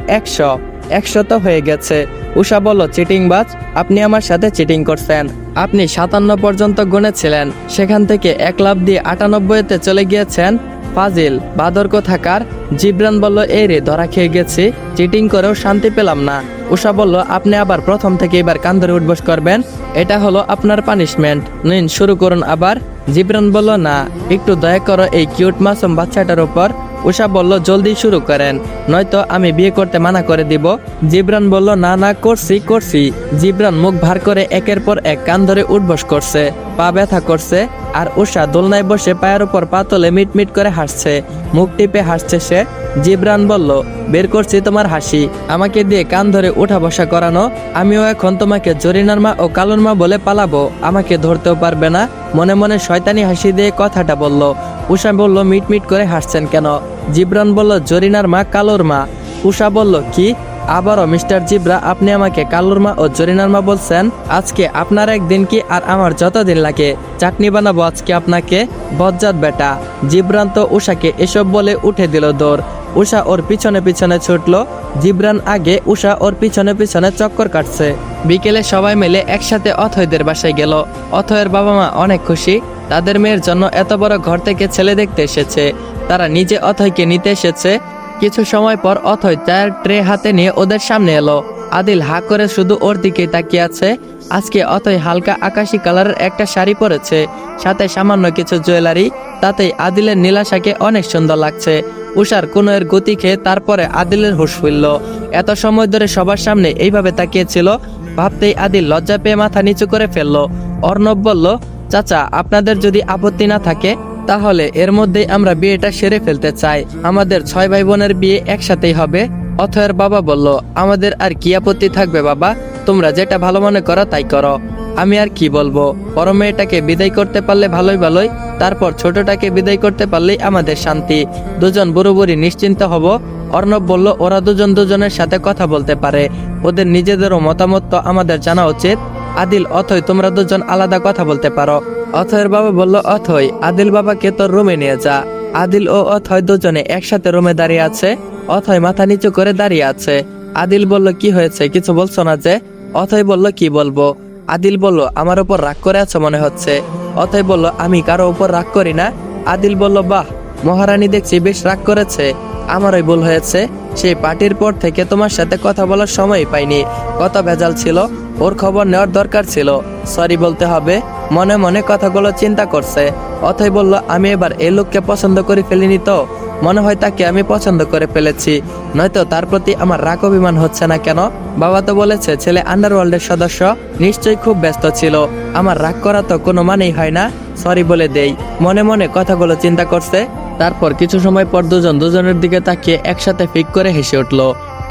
100 তো হয়ে গেছে। উষা বলল, চিটিংবাজ, আপনি আমার সাথে চিটিং করছেন। আপনি 57 পর্যন্ত গুনেছিলেন, সেখান থেকে 1 লাফ দিয়ে 98-তে চলে গিয়েছেন। ফাজিল বাদর কোথাকার। জিবরান বলল, এই রে, ধরা খেয়ে গেছি, চিটিং করেও শান্তি পেলাম না। উষা বলল, আপনি আবার প্রথম থেকে এবার কান ধরে উঠবস করবেন, এটা হলো আপনার পানিশমেন্ট, নিন শুরু করুন আবার। জিবরান বলল, না, একটু দয়া করো এই কিউট মাসুম বাচ্চাটার উপর। উষা বলল, জলদি শুরু করেন, নয়তো আমি বিয়ে করতে মানা করে দিব। জিবরান বলল, না না, করছি। জিবরান মুখ ভার করে একের পর এক কান ধরে উঠবস করছে, পা ব্যথা করছে। আর উষা দোলনায় বসে পায়ের উপর পা তুলে মিটমিট করে হাসছে, মুখ টিপে হাসছে সে। জিবরান বলল, বের করছি তোমার হাসি, আমাকে দিয়ে কান ধরে উঠা বসা করানো। আমিও এখন তোমাকে জরিনার মা ও কালোর মা বলে পালাবো, আমাকে ধরতেও পারবে না। মনে মনে শয়তানি হাসি দিয়ে কথাটা বলল। উষা বলল, মিটমিট করে হাসছেন কেন? জিবরান বলল, জরিনার মা, কালোর মা। উষা বলল, কি? আবারও মিস্টার জিবরা, আপনি আমাকে কালোর মা ও জরিনার মা বলছেন? আজকে আপনার একদিন কি আর আমার যতদিন লাগে, চাটনি বানাবো আজকে আপনাকে, বজ্জাত বেটা। জিবরান তো উষাকে এসব বলে উঠে দিল দৌড়। উষা ওর পিছনে পিছনে ছুটলো। জিবরান আগে, উষা ওর পিছনে পিছনে চক্কর কাটছে। বিকেলে সবাই মিলে একসাথে অথয়দের বাসায় গেল। অথয়ের বাবা মা অনেক খুশি, তাদের মেয়ের জন্য এত বড় ঘর থেকে ছেলে দেখতে এসেছে। তারা নিজে অথয়কে নিতে এসেছে। কিছু সময় পর অথয় চায়ের ট্রে হাতে নিয়ে ওদের সামনে এলো। আদিল হা করে শুধু ওর দিকেই তাকিয়ে আছে। আজকে অথয় হালকা আকাশি কালারের একটা শাড়ি পরেছে, সাথে সামান্য কিছু জুয়েলারি, তাতেই আদিলের নীলাশাকে অনেক সুন্দর লাগছে। উষার কোনোর গতি খেয়ে তারপরে আদিলের হুঁশ ফিরল। এত সময় ধরে সবার সামনে এইভাবে তাকিয়েছিল, ভাবতেই আদিল লজ্জা পেয়ে মাথা নিচু করে ফেললো। অর্ণব বলল, চাচা, আপনাদের যদি আপত্তি না থাকে তাহলে এর মধ্যেই আমরা বিয়েটা সেরে ফেলতে চাই। আমাদের 6 ভাই বোনের বিয়ে একসাথেই হবে। অথয়ের বাবা বলল, আমাদের আর কি আপত্তি থাকবে বাবা, তোমরা যেটা ভালো মনে করো তাই করো। আমি আর কি বলবো, বড় মেয়েটাকে বিদায় করতে পারলে ভালোই, তারপর ছোটটাকে বিদায় করতে পারলেই আমাদের শান্তি, দুজন বুড়ো বুড়ি নিশ্চিন্ত হব। অর্ণব বলল, ওরা দুজন দুজনের সাথে কথা বলতে পারে, ওদের নিজেদেরও মতামত তো আমাদের জানা উচিত। আদিল, অথয়, তোমরা দুজন আলাদা কথা বলতে পারো। অথয়ের বাবা বলল, অথয়, আদিল বাবাকে তোর রুমে নিয়ে যা। আদিল ও অথয় দুজনে একসাথে রুমে দাঁড়িয়ে আছে। অথয় মাথা নিচু করে দাঁড়িয়ে আছে। আদিল বলল, কি হয়েছে, কিছু বলছো না যে? অথয় বলল, কি বলবো, আদিল বলল, আমার উপর রাগ করে আছো মনে হচ্ছে। অথই বলল, আমি কারো উপর রাগ করি না। আদিল বলল, বাহ, মহারানী দেখছি বেশ রাগ করেছে। আমারই ভুল হয়েছে, সেই পার্টির পর থেকে তোমার সাথে কথা বলার সময় পাইনি। কত ভেজাল ছিল, ওর খবর নেওয়ার দরকার ছিল। সরি বলতে হবে। মনে মনে কথাগুলো চিন্তা করছে। অথই বলল, আমি এবার এই লোককে পছন্দ করে ফেলিনি তো? মনে হয় তাকে আমি পছন্দ করে ফেলেছি, নয়তো তার প্রতি আমার রাগ অভিমান হচ্ছে না কেন? বাবা তো বলেছে ছেলে আন্ডারওয়ার্ল্ডের সদস্য, নিশ্চয়ই খুব ব্যস্ত ছিল। আমার রাগ করা তো কোনো মানেই হয় না। সরি বলে দেই। মনে মনে কথাগুলো চিন্তা করছে। তারপর কিছু সময় পর দুজন দুজনের দিকে তাকিয়ে একসাথে ফিক করে হেসে উঠলো।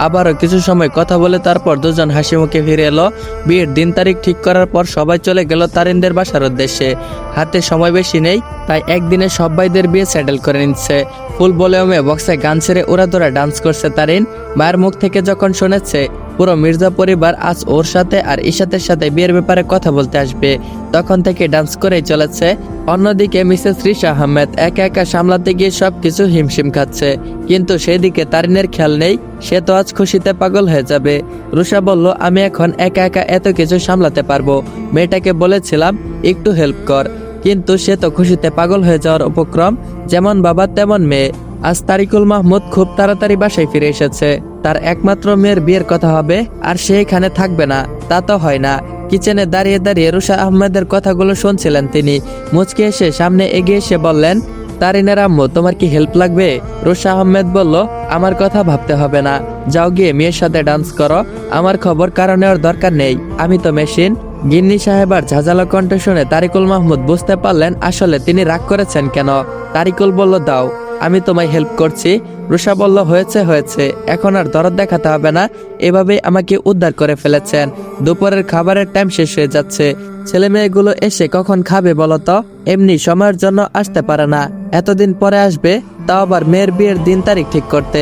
আবারও কিছু সময় কথা বলে তারপর দুজন হাসি মুখে ফিরে এলো। বিয়ের দিন তারিখ ঠিক করার পর সবাই চলে গেল তারিনদের বাসার উদ্দেশ্যে। হাতে সময় বেশি নেই, তাই একদিনে সব ভাইদের বিয়ে সেটেল করে নিচ্ছে। ফুল ভলিউমে বক্সে গান ছেড়ে উড়াধুরা ডান্স করছে তারিন। মায়ের মুখ থেকে যখন শুনেছে পুরো মির্জা পরিবার আজ ওর সাথে আর ইশাতের সাথে বিয়ের ব্যাপারে কথা বলতে আসবে, তখন থেকে ডান্স করেই চলেছে। অন্যদিকে মিসেস রিশা আহমেদ একা একা সামলাতে গিয়ে সবকিছু হিমশিম খাচ্ছে, কিন্তু সেদিকে তারিনের খেয়াল নেই। সে তো আজ খুশিতে পাগল হয়ে যাবে। রুষা বলল, আমি এখন একা একা এত কিছু সামলাতে পারবো। মেয়েটাকে বলেছিলাম একটু হেল্প কর, কিন্তু সে তো খুশিতে পাগল হয়ে যাওয়ার উপক্রম। যেমন বাবা তেমন মেয়ে। আজ তারিকুল মাহমুদ খুব তাড়াতাড়ি বাসায় ফিরে এসেছে। তার একমাত্র মেয়ের বিয়ের কথা হবে, আর সে এখানে থাকবে না তা তো হয় না। কিচেনে দাঁড়িয়ে দাঁড়িয়ে রুষা আহমেদের কথাগুলো শুনছিলেন তিনি। মুচকে এসে সামনে এগিয়ে এসে বললেন, তারিনের আম্মু, তোমার কি হেল্প লাগবে? রুষা আহমেদ বলল, আমার কথা ভাবতে হবে না, যাও গিয়ে মেয়ের সাথে ডান্স করো। আমার খবর কারো নেওয়ার দরকার নেই, আমি তো মেশিন। গিন্নি সাহেবার ঝাঁঝালো কণ্ঠ শুনে তারিকুল মাহমুদ বুঝতে পারলেন আসলে তিনি রাগ করেছেন কেন। তারিকুল বলল, দাও, আমি তোমায় হেল্প করছি। রুষা বলল, হয়েছে হয়েছে, এখন আর দরদ দেখাতে হবে না। এভাবেই আমাকে উদ্ধার করে ফেলেছেন। দুপুরের খাবারের টাইম শেষ হয়ে যাচ্ছে। ছেলে মেয়েগুলো এসে কখন খাবে বলো তো? এমনি সময়ের জন্য আসতে পারে না, এতদিন পরে আসবে, তাও আবার মেয়ের বিয়ের দিন তারিখ ঠিক করতে।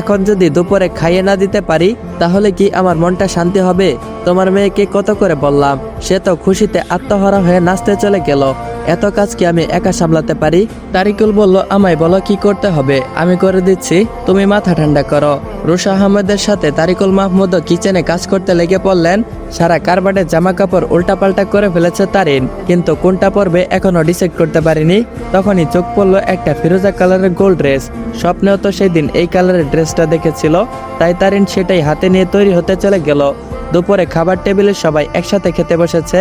এখন যদি দুপুরে খাইয়ে না দিতে পারি তাহলে কি আমার মনটা শান্তি হবে? তোমার মেয়েকে কত করে বললাম, সে তো খুশিতে আত্মহারা হয়ে নাচতে চলে গেল। এত কাজ কি আমি একা সামলাতে পারি? তারিকুল বলল, আমায় বলো কি করতে হবে, আমি করে দিচ্ছি, তুমি মাথা ঠান্ডা করো। রুষা আহমেদের সাথে তারিকুল মাহমুদও কিচেনে কাজ করতে লেগে পড়লেন। সারা কারবারের জামা কাপড় উল্টাপাল্টা করে ফেলেছে তারিন, কিন্তু কোনটা পরবে এখনো ডিসাইড করতে পারিনি। তখনই চোখ পড়লো একটা ফিরোজা কালারের গোল্ড ড্রেস। স্বপ্নেও তো সেই দিন এই কালারের ড্রেসটা দেখেছিল, তাই তারিন সেটাই হাতে নিয়ে তৈরি হতে চলে গেল। দুপুরে খাবার টেবিলে সবাই একসাথে খেতে বসেছে।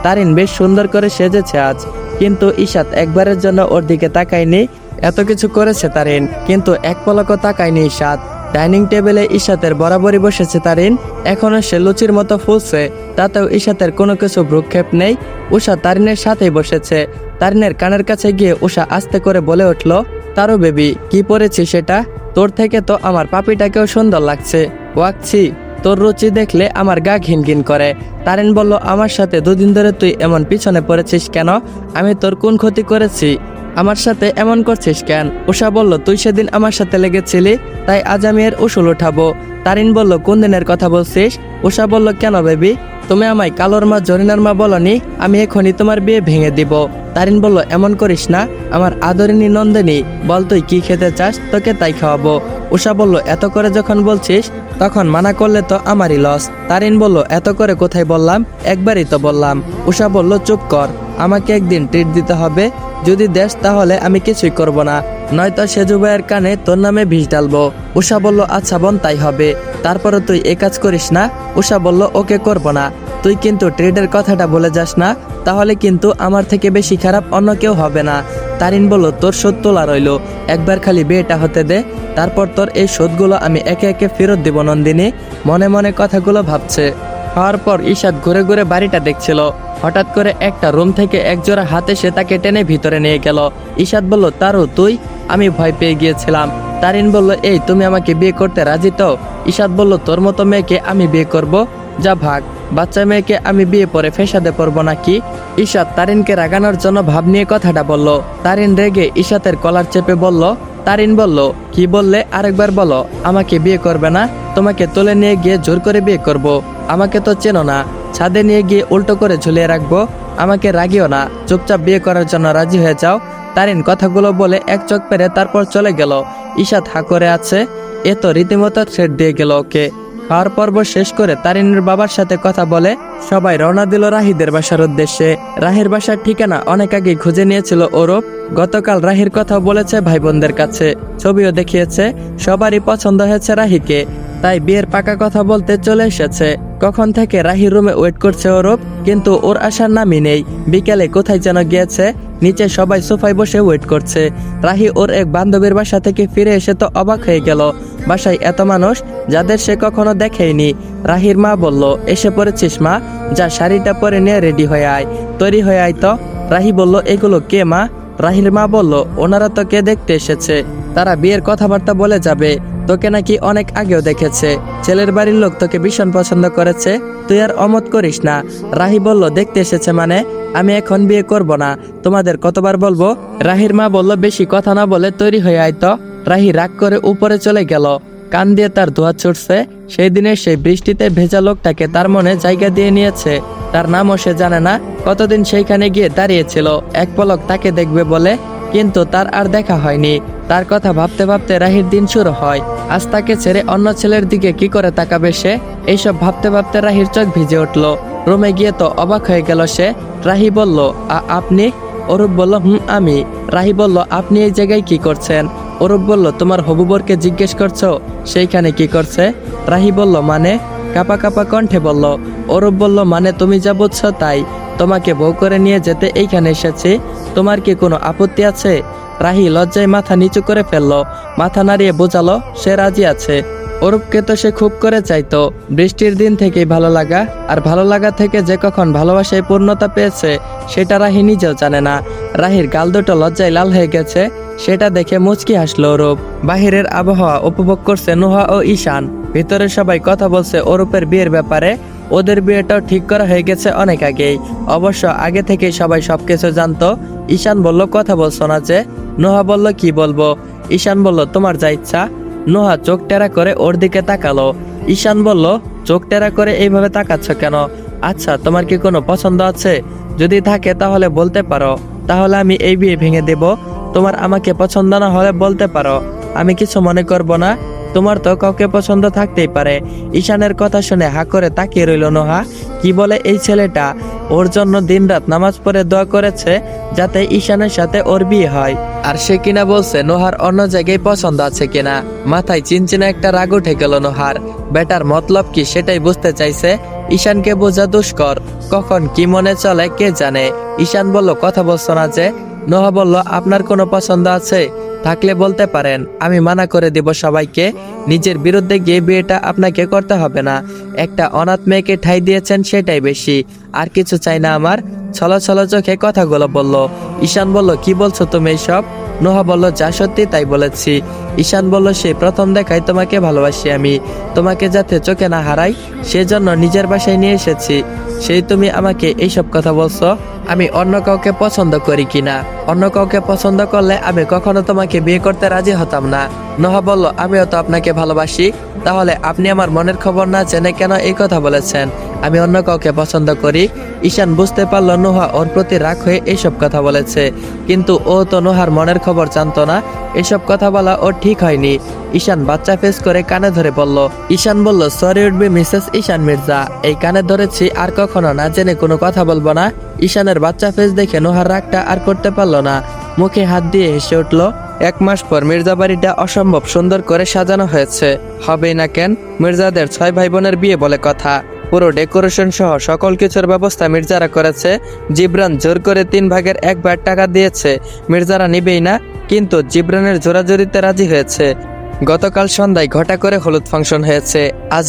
তারিন বেশ সুন্দর করে সেজেছে আজ, কিন্তু ইশাত একবারের জন্য ওর দিকে তাকায়নি। এত কিছু করেছে তারিন, কিন্তু এক পলকও তাকায়নি ইশাত। ডাইনিং টেবিলে ইশাতের বরাবরই বসেছে তারিন। এখনো সে লুচির মতো ফুলছে, তাতেও ইশাতের কোনো কিছু ভ্রুক্ষেপ নেই। উষা তারিনের সাথেই বসেছে। তারিনের কানের কাছে গিয়ে উষা আস্তে করে বলে উঠল, তারও বেবি, কি পরেছিস সেটা? তোর থেকে তো আমার পাপিটাকেও সুন্দর লাগছে। ওয়াকছি, তোর রুচি দেখলে আমার গা ঘিন ঘিন করে। তারিন বলল, আমার সাথে দুদিন ধরে তুই এমন পিছনে পড়েছিস কেন? আমি তোর কোন ক্ষতি করেছি? আমার সাথে এমন করছিস কেন? উষা বলল, তুই সেদিন আমার সাথে লেগেছিলি, তাই আজ আমি এর উসুল উঠাবো। তারিন বলল, কোন দিনের কথা বলছিস? উষা বলল, কেন বেবি, তুমি আমায় কালোর মা জরিনার মা বলনি? আমি এখনই তোমার বিয়ে ভেঙে দিব। তারিন বলল, এমন করিস না, আমার আদরিনী নন্দিনী, বল তুই কি খেতে চাস, তোকে তাই খাওয়াবো। উষা বলল, এত করে যখন বলছিস তখন মানা করলে তো আমারই লস। তারিন বলল, এত করে কোথায় বললাম, একবারই তো বললাম। উষা বলল, চুপ কর, আমাকে একদিন ট্রিট দিতে হবে। যদি দেশ তাহলে আমি কিছুই করব না, নয়তো সেজু ভাইয়ের কানে তোর নামে বিষ ঢালবো। উষা বলল, আচ্ছা বোন, তাই হবে। তারপরে তুই এ কাজ করিস না। উষা বলল, ওকে করব না। তুই কিন্তু ট্রিটের কথাটা বলে যাস না, তাহলে কিন্তু আমার থেকে বেশি খারাপ অন্য কেউ হবে না। তারিন বলল, তোর শোধ তোলা রইল, একবার খালি বিয়েটা হতে দে, তারপর তোর এই শোধগুলো আমি একে একে ফেরত দিব নন্দিনী। মনে মনে কথাগুলো ভাবছে। খাওয়ার পর ইশাত ঘুরে ঘুরে বাড়িটা দেখছিল। হঠাৎ করে একটা রুম থেকে একজোড়া হাতে সে তাকে টেনে ভিতরে নিয়ে গেল। ইশাত বলল, তারও তুই? আমি ভয় পেয়ে গিয়েছিলাম। তারিন বলল, এই তুমি আমাকে বিয়ে করতে রাজি তো? ইশাত বলল, তোর মতো মেয়েকে আমি বিয়ে করব? যা ভাগ, বাচ্চা মেয়েকে আমি বিয়ে পরে ফেসাদে পড়বো নাকি? ইশাত তারিনকে রাগানোর জন্য ভাব নিয়ে কথাটা বলল। তারিন রেগে ইশাতের কলার চেপে বলল। তারিন বলল, কি বললে, আরেকবার বলো। আমাকে বিয়ে করবে না? তোমাকে তুলে নিয়ে গিয়ে জোর করে বিয়ে করব। আমাকে তো চেনো না, ছাদে নিয়ে গিয়ে উল্টো করে ঝুলিয়ে রাখবো। আমাকে রাগিও না, চুপচাপ বিয়ে করার জন্য রাজি হয়ে যাও। তারিন কথাগুলো বলে এক চোখ পেরে তারপর চলে গেল। ইশাত হা করে আছে। এ তো রীতিমতো থ্রেট দিয়ে গেল ওকে। খাওয়ার পর্ব শেষ করে তারিনের বাবার সাথে কথা বলে সবাই রওনা দিল রাহিদের বাসার উদ্দেশ্যে। রাহির বাসার ঠিকানা অনেক আগে খুঁজে নিয়েছিল অরূপ। গতকাল রাহির কথা বলেছে ভাই বোনদের কাছে, ছবিও দেখিয়েছে। সবারই পছন্দ হয়েছে রাহিকে, তাই বিয়ের পাকা কথা বলতে চলে এসেছে। কখন থেকে রাহির রুমে ওয়েট করছে অরূপ, কিন্তু ওর আসার নামই নেই। বিকেলে কোথায় যেন গিয়েছে। নিচে সবাই সোফায় বসে ওয়েট করছে। রাহি ওর এক বান্ধবীর বাসা থেকে ফিরে এসে তো অবাক হয়ে গেল। বাসায় এত মানুষ যাদের সে কখনো দেখেইনি। রাহির মা বলল, এসে পড়েছিস মা, যা শাড়িটা পরে নিয়ে রেডি হয়ে আয়, তৈরি হয়ে আয় তো। রাহি বলল, এগুলো কে মা? রাহির মা বলল, ওনারা তোকে দেখতে এসেছে, তারা বিয়ের কথাবার্তা বলে যাবে। তোকে নাকি অনেক আগেও দেখেছে, ছেলের বাড়ির লোক তোকে ভীষণ পছন্দ করেছে, তুই আর অমত করিস না। রাহি বলল, দেখতে এসেছে মানে? আমি এখন বিয়ে করব না, তোমাদের কতবার বলবো? রাহির মা বলল, বেশি কথা না বলে তৈরি হয়ে আয় তো। রাহি রাগ করে উপরে চলে গেল, কান দিয়ে তার ধোঁয়া ছুটছে। সেই দিনের সেই বৃষ্টিতে ভেজা লোকটাকে তার মনে জায়গা দিয়ে নিয়েছে। তার নামও সে জানে না। কতদিন সেইখানে গিয়ে দাঁড়িয়েছিল এক পলক তাকে দেখবে বলে, কিন্তু তার আর দেখা হয়নি। তার কথা ভাবতে ভাবতে রাহির দিন শুরু হয়। আজ তাকে ছেড়ে অন্য ছেলের দিকে কি করে তাকাবে সে? এইসব ভাবতে ভাবতে রাহির চোখ ভিজে উঠল। রুমে গিয়ে তো অবাক হয়ে গেল সে। রাহি বলল, আপনি? অরূপ বলল, আমি। রাহি বলল, আপনি এই জায়গায় কি করছেন? অরূপ বলল, তোমার হবু বরকে জিজ্ঞেস করছো সেইখানে কি করছে? রাহি বলল, মানে? কাপা কাপা কণ্ঠে বলল। অরূপ বলল, মানে তুমি যা বুঝছো তাই, তোমাকে বউ করে নিয়ে যেতে এইখানে এসেছি। তোমার কি কোনো আপত্তি আছে? রাহি লজ্জায় মাথা নিচু করে ফেললো, মাথা নাড়িয়ে বোঝালো সে রাজি আছে। অরূপকে তো সে খুব করে চাইতো। বৃষ্টির দিন থেকেই ভালো লাগা, আর ভালো লাগা থেকে যে কখন ভালোবাসায় পূর্ণতা পেয়েছে সেটা রাহি নিজেও জানে না। রাহির গাল দুটো লজ্জায় লাল হয়ে গেছে, সেটা দেখে মুচকি হাসলো অরূপ। বাহিরের আবহাওয়া উপভোগ করছে নুহা ও ঈশান। ভিতরে সবাই কথা বলছে অরূপের বিয়ের ব্যাপারে। ওদের বিয়েটাও ঠিক করা হয়ে গেছে অনেক আগেই। অবশ্য আগে থেকেই সবাই সবকিছু জানতো। ঈশান বলল, কথা বলছো না যে? নুহা বলল, কি বলবো? ঈশান বলল, তোমার যা ইচ্ছা। নুহা চোখ টেরা করে ওর দিকে তাকালো। ঈশান বলল, চোখ টেরা করে এইভাবে তাকাচ্ছ কেন? আচ্ছা, তোমার কি কোনো পছন্দ আছে? যদি থাকে তাহলে বলতে পারো, তাহলে আমি এই বিয়ে ভেঙে দেব। তোমার আমাকে পছন্দ না হলে বলতে পারো, আমি কিছু মনে করব না। তোমার তো কাউকে পছন্দ থাকতেই পারে। ঈশানের কথা শুনে হা করে তাকিয়ে রইল নোহা। কি বলে এই ছেলেটা? ওর জন্য দিনরাত নামাজ পড়ে দোয়া করেছে যাতে ঈশানের সাথে ওর বিয়ে হয়, আর সে কিনা বলছে নোহার অন্য জায়গায় পছন্দ আছে কিনা। মাথায় চিনচিনা একটা রাগ উঠে গেল নোহার। বেটার মতলব কি সেটাই বুঝতে চাইছে। ঈশানকে বোঝা দুষ্কর, কখন কি মনে চলে কে জানে। ঈশান বলল, কথা বলছো না যে? নোহা বলল, আপনার কোনো পছন্দ আছে? থাকলে বলতে পারেন, আমি মানা করে দিব সবাইকে। নিজের বিরুদ্ধে গিয়ে বিয়েটা আপনাকে করতে হবে না। একটা অনাথ মেয়েকে ঠাঁই দিয়েছেন সেটাই বেশি, আর কিছু চাই না আমার। ছলো ছলো চোখে কথাগুলো বলল। ঈশান বলল, কি বলছো তুমি এইসব? নোহা বলল, যা সত্যি তাই বলেছি। ঈশান বলল, সেই প্রথম দেখায় তোমাকে ভালোবাসি আমি। তোমাকে যাতে চোখে না হারাই সেজন্য নিজের বাসায় নিয়ে এসেছি। সেই তুমি আমাকে এইসব কথা বলছো? আমি অন্য কাউকে পছন্দ করি কিনা? অন্য কাউকে পছন্দ করলে আমি কখনো তোমাকে বিয়ে করতে রাজি হতাম না। নোহা বলল, আমিও তো আপনাকে ভালোবাসি, তাহলে আপনি আমার মনের খবর না জেনে কেন এই কথা বলেছেন আমি অন্য কাউকে পছন্দ করি? ঈশান বুঝতে পারল নোহা ওর প্রতি রাগ হয়ে এইসব কথা বলেছে, কিন্তু ও তো নোহার মনের খবর জানতো না। এসব কথা বলা ওর ঠিক হয়নি। ঈশান বাচ্চা ফেস করে কানে ধরে বলল। ঈশান বলল, সরি উড বি মিসেস ঈশান মির্জা, এই কানে ধরেছি, আর কখনো না জেনে কোনো কথা বলবো না। ঈশানের বাচ্চা ফেস দেখে নোহার রাগটা আর করতে পারলো না, মুখে হাত দিয়ে হেসে উঠল। 1 মাস পর মির্জা বাড়িটা অসম্ভব সুন্দর করে সাজানো হয়েছে। হবেই না কেন, মির্জাদের 6 ভাই বোনের বিয়ে বলে কথা। পুরো ডেকোরেশন সহ সকল কিছুর ব্যবস্থা মির্জারা করেছে। জিবরান জোর করে 3 ভাগের 1 ভাগ টাকা দিয়েছে, মির্জারা নিবেই না, কিন্তু জিবরানের জোরাজোরিতে রাজি হয়েছে। গতকাল সন্ধ্যায় ঘটা করে হলুদ ফাংশন হয়েছে। আজ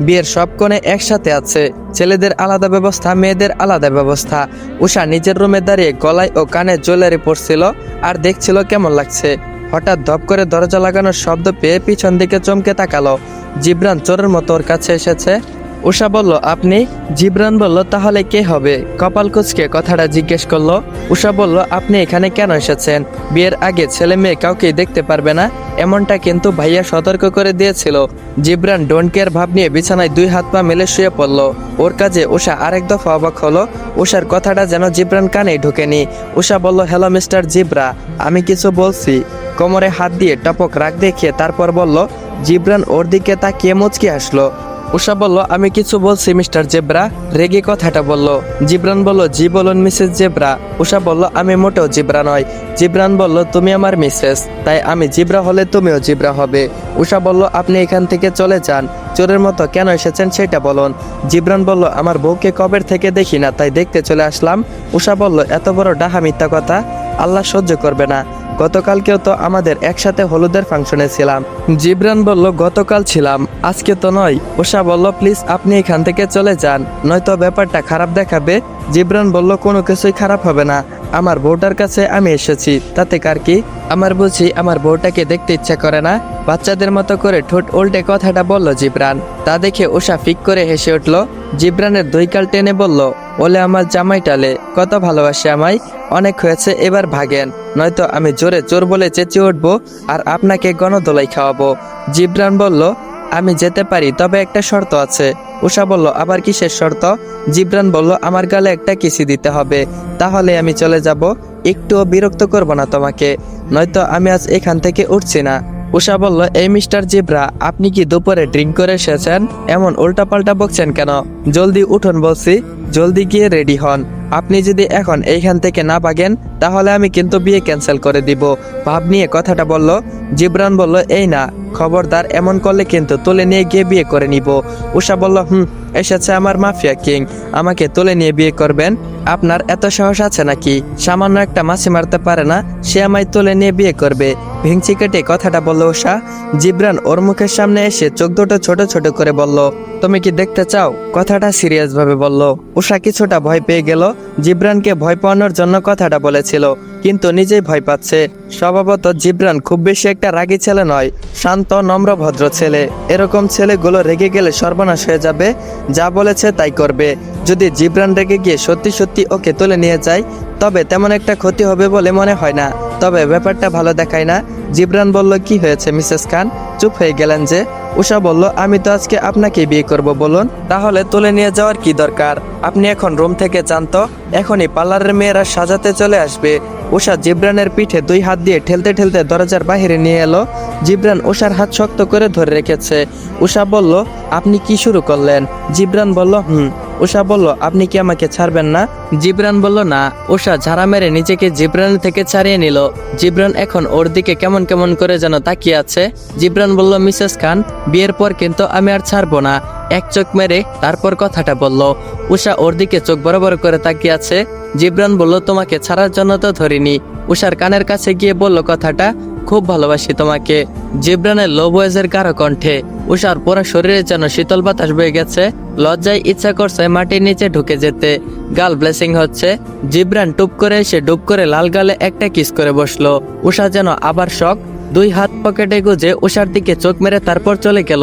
বিয়ের সব কোণে একসাথে আছে। ছেলেদের আলাদা ব্যবস্থা, মেয়েদের আলাদা ব্যবস্থা। উষা নিজের রুমে দাঁড়িয়ে গলায় ও কানে জুয়েলারি পরছিল আর দেখছিল কেমন লাগছে। হঠাৎ ধপ করে দরজা লাগানোর শব্দ পেয়ে পিছন দিকে চমকে তাকালো। জিবরান চোরের মতো ওর কাছে এসেছে। উষা বলল, আপনি? জিবরান বলল, তাহলে কে হবে? কপাল কুঁচকে কথাটা জিজ্ঞেস করলো। উষা বলল, আপনি এখানে কেন এসেছেন? বিয়ের আগে ছেলে মেয়ে কাউকেই দেখতে পারবে না, এমনটা কিন্তু ভাইয়া সতর্ক করে দিয়েছিল। জিবরান ডোন্ট কেয়ার ভাব নিয়ে বিছানায় 2 হাত পা মেলে শুয়ে পড়ল। ওর কাজে উষা আরেক দফা অবাক হলো। উষার কথাটা যেন জিবরান কানেই ঢোকেনি। উষা বলল, হ্যালো মিস্টার জিবরা, আমি কিছু বলছি। কোমরে হাত দিয়ে টপক রাগ দেখিয়ে তারপর বলল। জিবরান ওর দিকে তাকিয়ে মুচকি হাসলো। উষা বলল, আমি কিছু বলছি মিস্টার জেব্রা। রেগে কথাটা বলল। জিবরান বলল, জি বলুন মিসেস জেব্রা। উষা বলল, আমি মোটেও জিবরা নয়। জিবরান বলল, তুমি আমার মিসেস, তাই আমি জিবরা হলে তুমিও জিবরা হবে। উষা বলল, আপনি এখান থেকে চলে যান। চোরের মতো কেন এসেছেন সেটা বলুন। জিবরান বলল, আমার বউকে কবের থেকে দেখি না, তাই দেখতে চলে আসলাম। উষা বলল, এত বড় ডাহা মিথ্যা কথা আল্লাহ সহ্য করবে না। গতকালকেও তো আমাদের একসাথে হলুদের ফাংশনে ছিলাম। জিবরান বলল, গতকাল ছিলাম, আজকে তো নয়। উষা বলল, প্লিজ আপনি এখান থেকে চলে যান, নয়তো ব্যাপারটা খারাপ দেখাবে। জিবরান বলল, কোনো কিছুই খারাপ হবে না। আমার বউটার কাছে আমি এসেছি, তাতে কার কি? আমার বুঝি আমার বউটাকে দেখতে ইচ্ছা করে না? বাচ্চাদের মতো করে ঠোঁট উল্টে কথাটা বলল জিবরান। তা দেখে উষা ফিক করে হেসে উঠল। জিবরানের দুই গাল টেনে বলল, ওলে আমার জামাইটালে কত ভালোবাসে আমায়। অনেক হয়েছে, এবার ভাগেন, নয়তো আমি জোরে চোর বলে চেঁচিয়ে উঠবো আর আপনাকে গণদোলাই খাওয়াবো। জিবরান বলল, আমি যেতে পারি, তবে একটা শর্ত আছে। উষা বলল, আবার কিসের শর্ত? জিবরান বলল, আমার গালে একটা কিসি দিতে হবে, তাহলে আমি চলে যাব। একটুও বিরক্ত করব না তোমাকে, নয়তো আমি আজ এখান থেকে উঠছি না। উষা বলল, এই মিস্টার জিবরা, আপনি কি দুপুরে ড্রিঙ্ক করে এসেছেন? এমন উল্টাপাল্টা বকছেন কেন? জলদি উঠুন বলছি, জলদি গিয়ে রেডি হন। আপনি যদি এখন এইখান থেকে না ভাগেন, তাহলে আমি কিন্তু বিয়ে ক্যান্সেল করে দিব। ভাব নিয়ে কথাটা বলল। জিবরান বলল, এই না, খবরদার এমন করলে কিন্তু তুলে নিয়ে গিয়ে বিয়ে করে নিব। উষা বলল, এসেছে আমার মাফিয়া কিং, আমাকে তুলে নিয়ে বিয়ে করবেন? আপনার এত সাহস আছে নাকি? সামান্য একটা মাছি মারতে পারে না, সে আমায় তুলে নিয়ে বিয়ে করবে? ভেঙচি কেটে কথাটা বলল উষা। জিবরান ওর মুখের সামনে এসে চোখ দুটো ছোট ছোট করে বলল, তুমি কি দেখতে চাও? কথাটা সিরিয়াস ভাবে বলল। উষা কিছুটা ভয় পেয়ে গেল। জিবরানকে ভয় পাওয়ানোর জন্য কথাটা বলেছিল, কিন্তু নিজেই ভয় পাচ্ছে। স্বভাবত জিবরান খুব বেশি একটা রাগী ছেলে নয়, শান্ত নম্র ভদ্র ছেলে। এরকম ছেলেগুলো রেগে গেলে সর্বনাশ হয়ে যাবে, যা বলেছে তাই করবে। যদি জিবরান রেগে গিয়ে সত্যি সত্যি ওকে তুলে নিয়ে যায়, তবে তেমন একটা ক্ষতি হবে বলে মনে হয় না, তবে ব্যাপারটা ভালো দেখায় না। জিবরান বলল, কি হয়েছে মিসেস খান, চুপ হয়ে গেলেন যে? উষা বলল, আমি তো আজকে আপনাকে বিয়ে করব, বলুন। তাহলে তুলে নিয়ে যাওয়ার কি দরকার? আপনি এখন রুম থেকে যান তো, এখনই পার্লারের মেয়েরা সাজাতে চলে আসবে। উষা জিবরানের পিঠে দুই হাত দিয়ে ঠেলতে ঠেলতে দরজার বাইরে নিয়ে এলো। জিবরান উষার হাত শক্ত করে ধরে রেখেছে। উষা বলল, আপনি কি শুরু করলেন? জিবরান বলল, উষা বলল, আপনি কি আমাকে ছাড়বেন না? জিবরান বলল, না। উষা ঝাড়া মেরে নিজেকে জিবরানের থেকে ছাড়িয়ে নিল। জিবরান এখন ওর দিকে কেমন কেমন করে যেন তাকিয়ে আছে। জিবরান বলল, মিসেস খান, বিয়ের পর কিন্তু আমি আর ছাড়বো না। এক চোখ মেরে তারপর কথাটা বলল। উষা ওর দিকে চোখ বড় বড় করে তাকিয়ে আছে। জিবরান বলল, তোমাকে ছাড়ার জন্য তো ধরিনি। উষার কানের কাছে গিয়ে বলল কথাটা, খুব ভালোবাসি তোমাকে। জিবরানের লো ভয়েসের গাঢ় কণ্ঠে। উষার পুরো শরীরে যেন শীতল বাতাস বয়ে গেছে। লজ্জায় ইচ্ছা করছে মাটির নিচে ঢুকে যেতে। গাল ব্লেসিং হচ্ছে। জিবরান টুপ করে এসে ডুব করে লাল গালে একটা কিস করে বসলো। উষা যেন আবার শক, দুই হাত পকেটে গুজে উষার দিকে চোখ মেরে তারপর চলে গেল।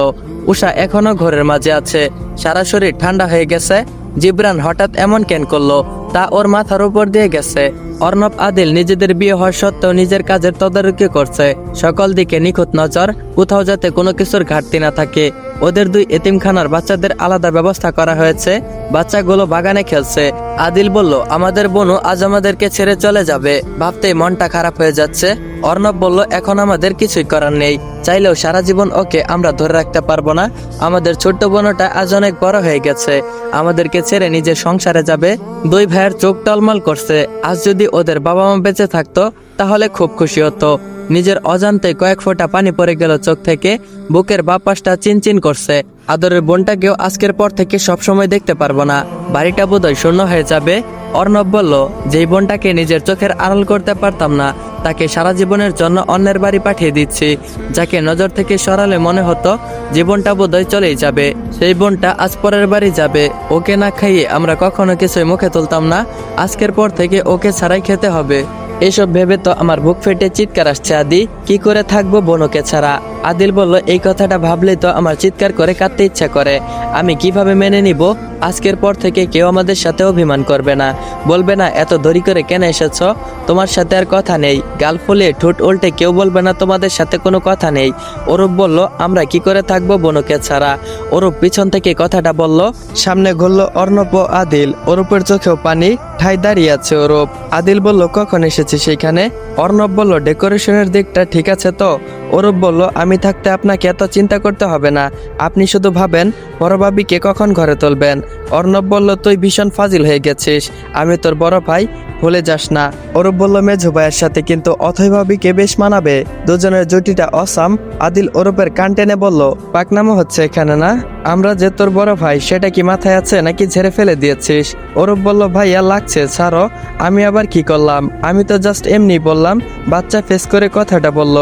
উষা এখনো ঘরের মাঝে আছে, সারা শরীর ঠান্ডা হয়ে গেছে। জিবরান হঠাৎ এমন কেন করলো, তা ওর মাথার উপর দিয়ে গেছে। অর্ণব আদিল নিজেদের বিয়ে হওয়ার সত্ত্বেও নিজের কাজের তদারকি করছে। সকল দিকে নিখুঁত নজর, কোথাও যাতে কোনো কিছুর ঘাটতি না থাকে। ওদের দুই এতিমখানার বাচ্চাদের আলাদা ব্যবস্থা করা হয়েছে। বাচ্চাগুলো বাগানে খেলছে। আদিল বলল, আমাদের বোনও আজ আমাদেরকে ছেড়ে চলে যাবে, ভাবতেই মনটা খারাপ হয়ে যাচ্ছে। অর্ণব বলল, এখন আমাদের কিছুই করার নেই, চাইলেও সারা জীবন ওকে আমরা ধরে রাখতে পারবো না। আমাদের ছোট্ট বোনটা আজ অনেক বড় হয়ে গেছে, আমাদেরকে ছেড়ে নিজের সংসারে যাবে। দুই ভাইয়ের চোখ টলমল করছে। আজ যদি ওদের বাবা মা বেঁচে থাকতো তাহলে খুব খুশি হতো। নিজের অজান্তে কয়েক ফোঁটা পানি পড়ে গেল চোখ থেকে। বুকের বাঁ পাশটা চিনচিন করছে। আদরের বোনটাকেও আজকের পর থেকে সবসময় দেখতে পারবো না, বাড়িটা বোধহয় শূন্য হয়ে যাবে। অর্ণব বলল, যেই বোনটাকে নিজের চোখের আড়াল করতে পারতাম না, তাকে সারা জীবনের জন্য অন্যের বাড়ি পাঠিয়ে দিচ্ছি। যাকে নজর থেকে সরালে মনে হতো জীবনটা বোধহয় চলেই যাবে, সেই বোনটা আজ পরের বাড়ি যাবে। ওকে না খাইয়ে আমরা কখনো কিছুই মুখে তুলতাম না, আজকের পর থেকে ওকে ছাড়াই খেতে হবে। এসব ভেবে তো আমার বুক ফেটে চিৎকার আসছে। আদি, কি করে থাকবো বোনকে ছাড়া? আদিল বলল, এই কথাটা ভাবলেই তো আমার চিৎকার করে কাঁদতে ইচ্ছা করে। আমি কিভাবে মেনে নিব? আজকের পর থেকে কেউ আমাদের সাথে অভিমান করবে না, বলবে না এত দেরি করে কেন এসেছ, তোমার সাথে আর কথা নেই। গাল ফুলিয়ে ঠোঁট উল্টে কেউ বলবে না তোমাদের সাথে কোনো কথা নেই। অরূপ বলল, আমরা কি করে থাকবো বোনকে ছাড়া? অরূপ পিছন থেকে কথাটা বলল। সামনে ঘুরল অর্ণব ও আদিল। অরূপের চোখেও পানি, ঠাই দাঁড়িয়ে আছে অরূপ। আদিল বলল, কখন এসেছি সেইখানে? অর্ণব বলল, ডেকোরেশনের দিকটা ঠিক আছে তো? অরূপ বলল, আমি আমি থাকতে আপনাকে এত চিন্তা করতে হবে না, আপনি শুধু ভাবেন বড় ভাবিকে কখন ঘরে তুলবেন। অর্ণব বলল, তুই ভীষণ ফাজিল হয়ে গেছিস, আমি তোর বড় ভাই, ভুলে যাস না। অরূপ বলল, মেজো ভাইয়ের সাথে কিন্তু অথৈ ভাবিকে বেশ মানাবে, দুজনের জুটিটা অসাম। আদিল অরূপের কান টেনে বলল, পাকনামো হচ্ছে এখানে না? আমরা যে তোর বড় ভাই সেটা কি মাথায় আছে নাকি ঝেড়ে ফেলে দিয়েছিস? অরূপ বলল, ভাইয়া লাগছে, ছাড়ো। আমি আবার কি করলাম? আমি তো জাস্ট এমনি বললাম। বাচ্চা ফেস করে কথাটা বলল।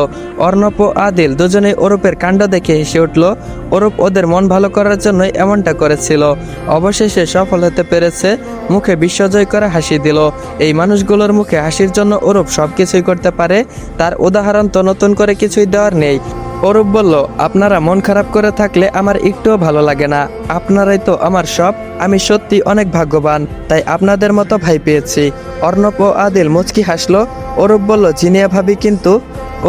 অর্ণব ও আদিল দুজনেই অরূপের কাণ্ড দেখে হেসে উঠল। অরূপ ওদের মন ভালো করার জন্যই এমনটা করেছিল। অবশেষে সফল হতে পেরেছে, মুখে বিশ্বজয় করে হাসি দিল। এই মানুষগুলোর মুখে হাসির জন্য অরূপ সবকিছুই করতে পারে, তার উদাহরণ তো নতুন করে কিছুই দেওয়ার নেই। অরূপ বলল, আপনারা মন খারাপ করে থাকলে আমার একটুও ভালো লাগে না, আপনারাই তো আমার সব। আমি সত্যি অনেক ভাগ্যবান, তাই আপনাদের মতো ভাই পেয়েছি। অর্ণব ও আদিল মুচকি হাসলো। অরূপ বলল, জিনিয়া ভাবি কিন্তু।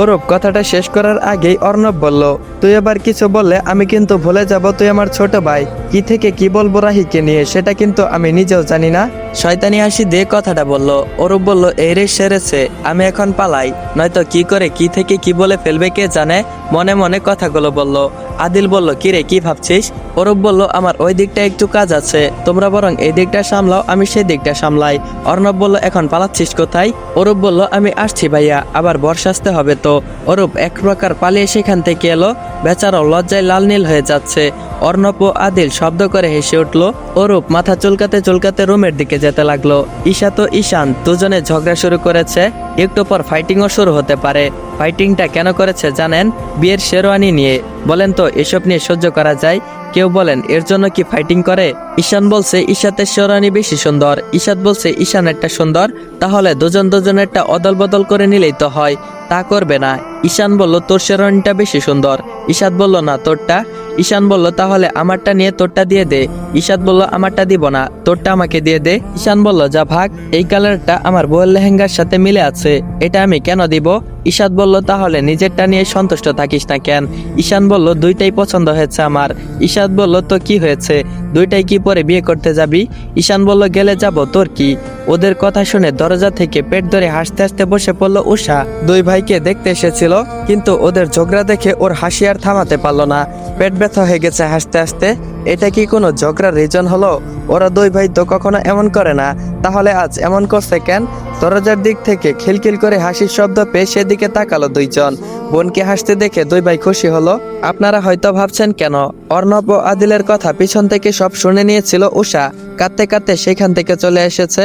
অরূপ কথাটা শেষ করার আগেই অর্ণব বলল, তুই আবার কিছু বললে আমি কিন্তু ভুলে যাব তুই আমার ছোট ভাই। কি থেকে কি বলবো রাহিকে নিয়ে সেটা কিন্তু আমি নিজেও জানি না। শয়তানি হাসি দিয়ে কথাটা বলল। অরূপ বলল, এই রে সেরেছে, আমি এখন পালাই, নয়তো কি করে কি থেকে কি বলে ফেলবে কে জানে। মনে মনে কথাগুলো বলল। আদিল বলল, কি রে, কি ভাবছিস? অরূপ বলল, আমার ওই দিকটা একটু কাজ আছে, তোমরা বরং এই দিকটা সামলাও, আমি সেই দিকটা সামলাই। অর্ণব বলল, এখন পালাচ্ছিস কোথায়? অরূপ বলল, আমি আসছি ভাইয়া, আবার বর্ষা আসতে হবে তো। অরূপ এক প্রকার পালিয়ে সেখান থেকে এলো। বেচারাও লজ্জায় লাল নীল হয়ে যাচ্ছে। অর্ণব ও আদিল শব্দ করে হেসে উঠল। অরূপ মাথা চুলকাতে চুলকাতে রুমের দিকে যেতে লাগলো। ঈশা তো ঈশান দুজনে ঝগড়া শুরু করেছে, একটু পর ফাইটিংও শুরু হতে পারে। ফাইটিংটা কেন করেছে জানেন? বিয়ের শেরওয়ানি নিয়ে। বলেন তো এসব নিয়ে সহ্য করা যায়? কেউ বলেন এর জন্য কি ফাইটিং করে? ঈশান বলছে ঈশাতের শেরওয়ানি বেশি সুন্দর, ঈশাত বলছে ঈশানেরটা সুন্দর, তাহলে দুজনেরটা অদল বদল করে নিলেই তো হয়। তা করবে না। ঈশান বলল, তোর শেরওয়ানিটা বেশি সুন্দর। ঈশাত বলল, না তোরটা। ঈশান বলল, তাহলে আমারটা নিয়ে তোরটা দিয়ে দে। ঈশাত বলল, আমারটা দিব না, তোরটা আমাকে দিয়ে দে। ঈশান বলল, যা ভাগ, এই কালারটা আমার বউয়ের লেহেঙ্গার সাথে মিলে আছে, এটা আমি কেন দিব? ঈশাত বলল, তাহলে নিজেরটা নিয়ে সন্তুষ্ট থাকিস না কেন? ঈশান বলল, দুইটাই পছন্দ হয়েছে আমার। ঈশাত বলল, তো কি হয়েছে, দুইটাই কি পরে বিয়ে করতে যাবি? ঈশান বলল, গেলে যাব, তোর কি? ওদের কথা শুনে দরজা থেকে পেট ধরে হাসতে হাসতে বসে পড়ল উষা। দুই ভাইকে দেখতে এসেছিল, কিন্তু ওদের ঝগড়া দেখে ওর হাসি আর থামাতে পারল না, পেট ব্যথা হয়ে গেছে হাসতে হাসতে। এটা কি কোনো ঝগড়ার রিজন হলো? ওরা দুই ভাই তো কখনো এমন করে না, তাহলে আজ এমন করছে কেন? দরজার দিক থেকে খিলখিল করে হাসির শব্দ পেয়ে সেদিকে তাকালো দুইজন। বোনকে হাসতে দেখে দুই ভাই খুশি হলো। আপনারা হয়তো ভাবছেন কেন? অর্ণব ও আদিলের কথা পিছন থেকে সব শুনে নিয়েছিল উষা। কাঁদতে কাঁদতে সেখান থেকে চলে এসেছে।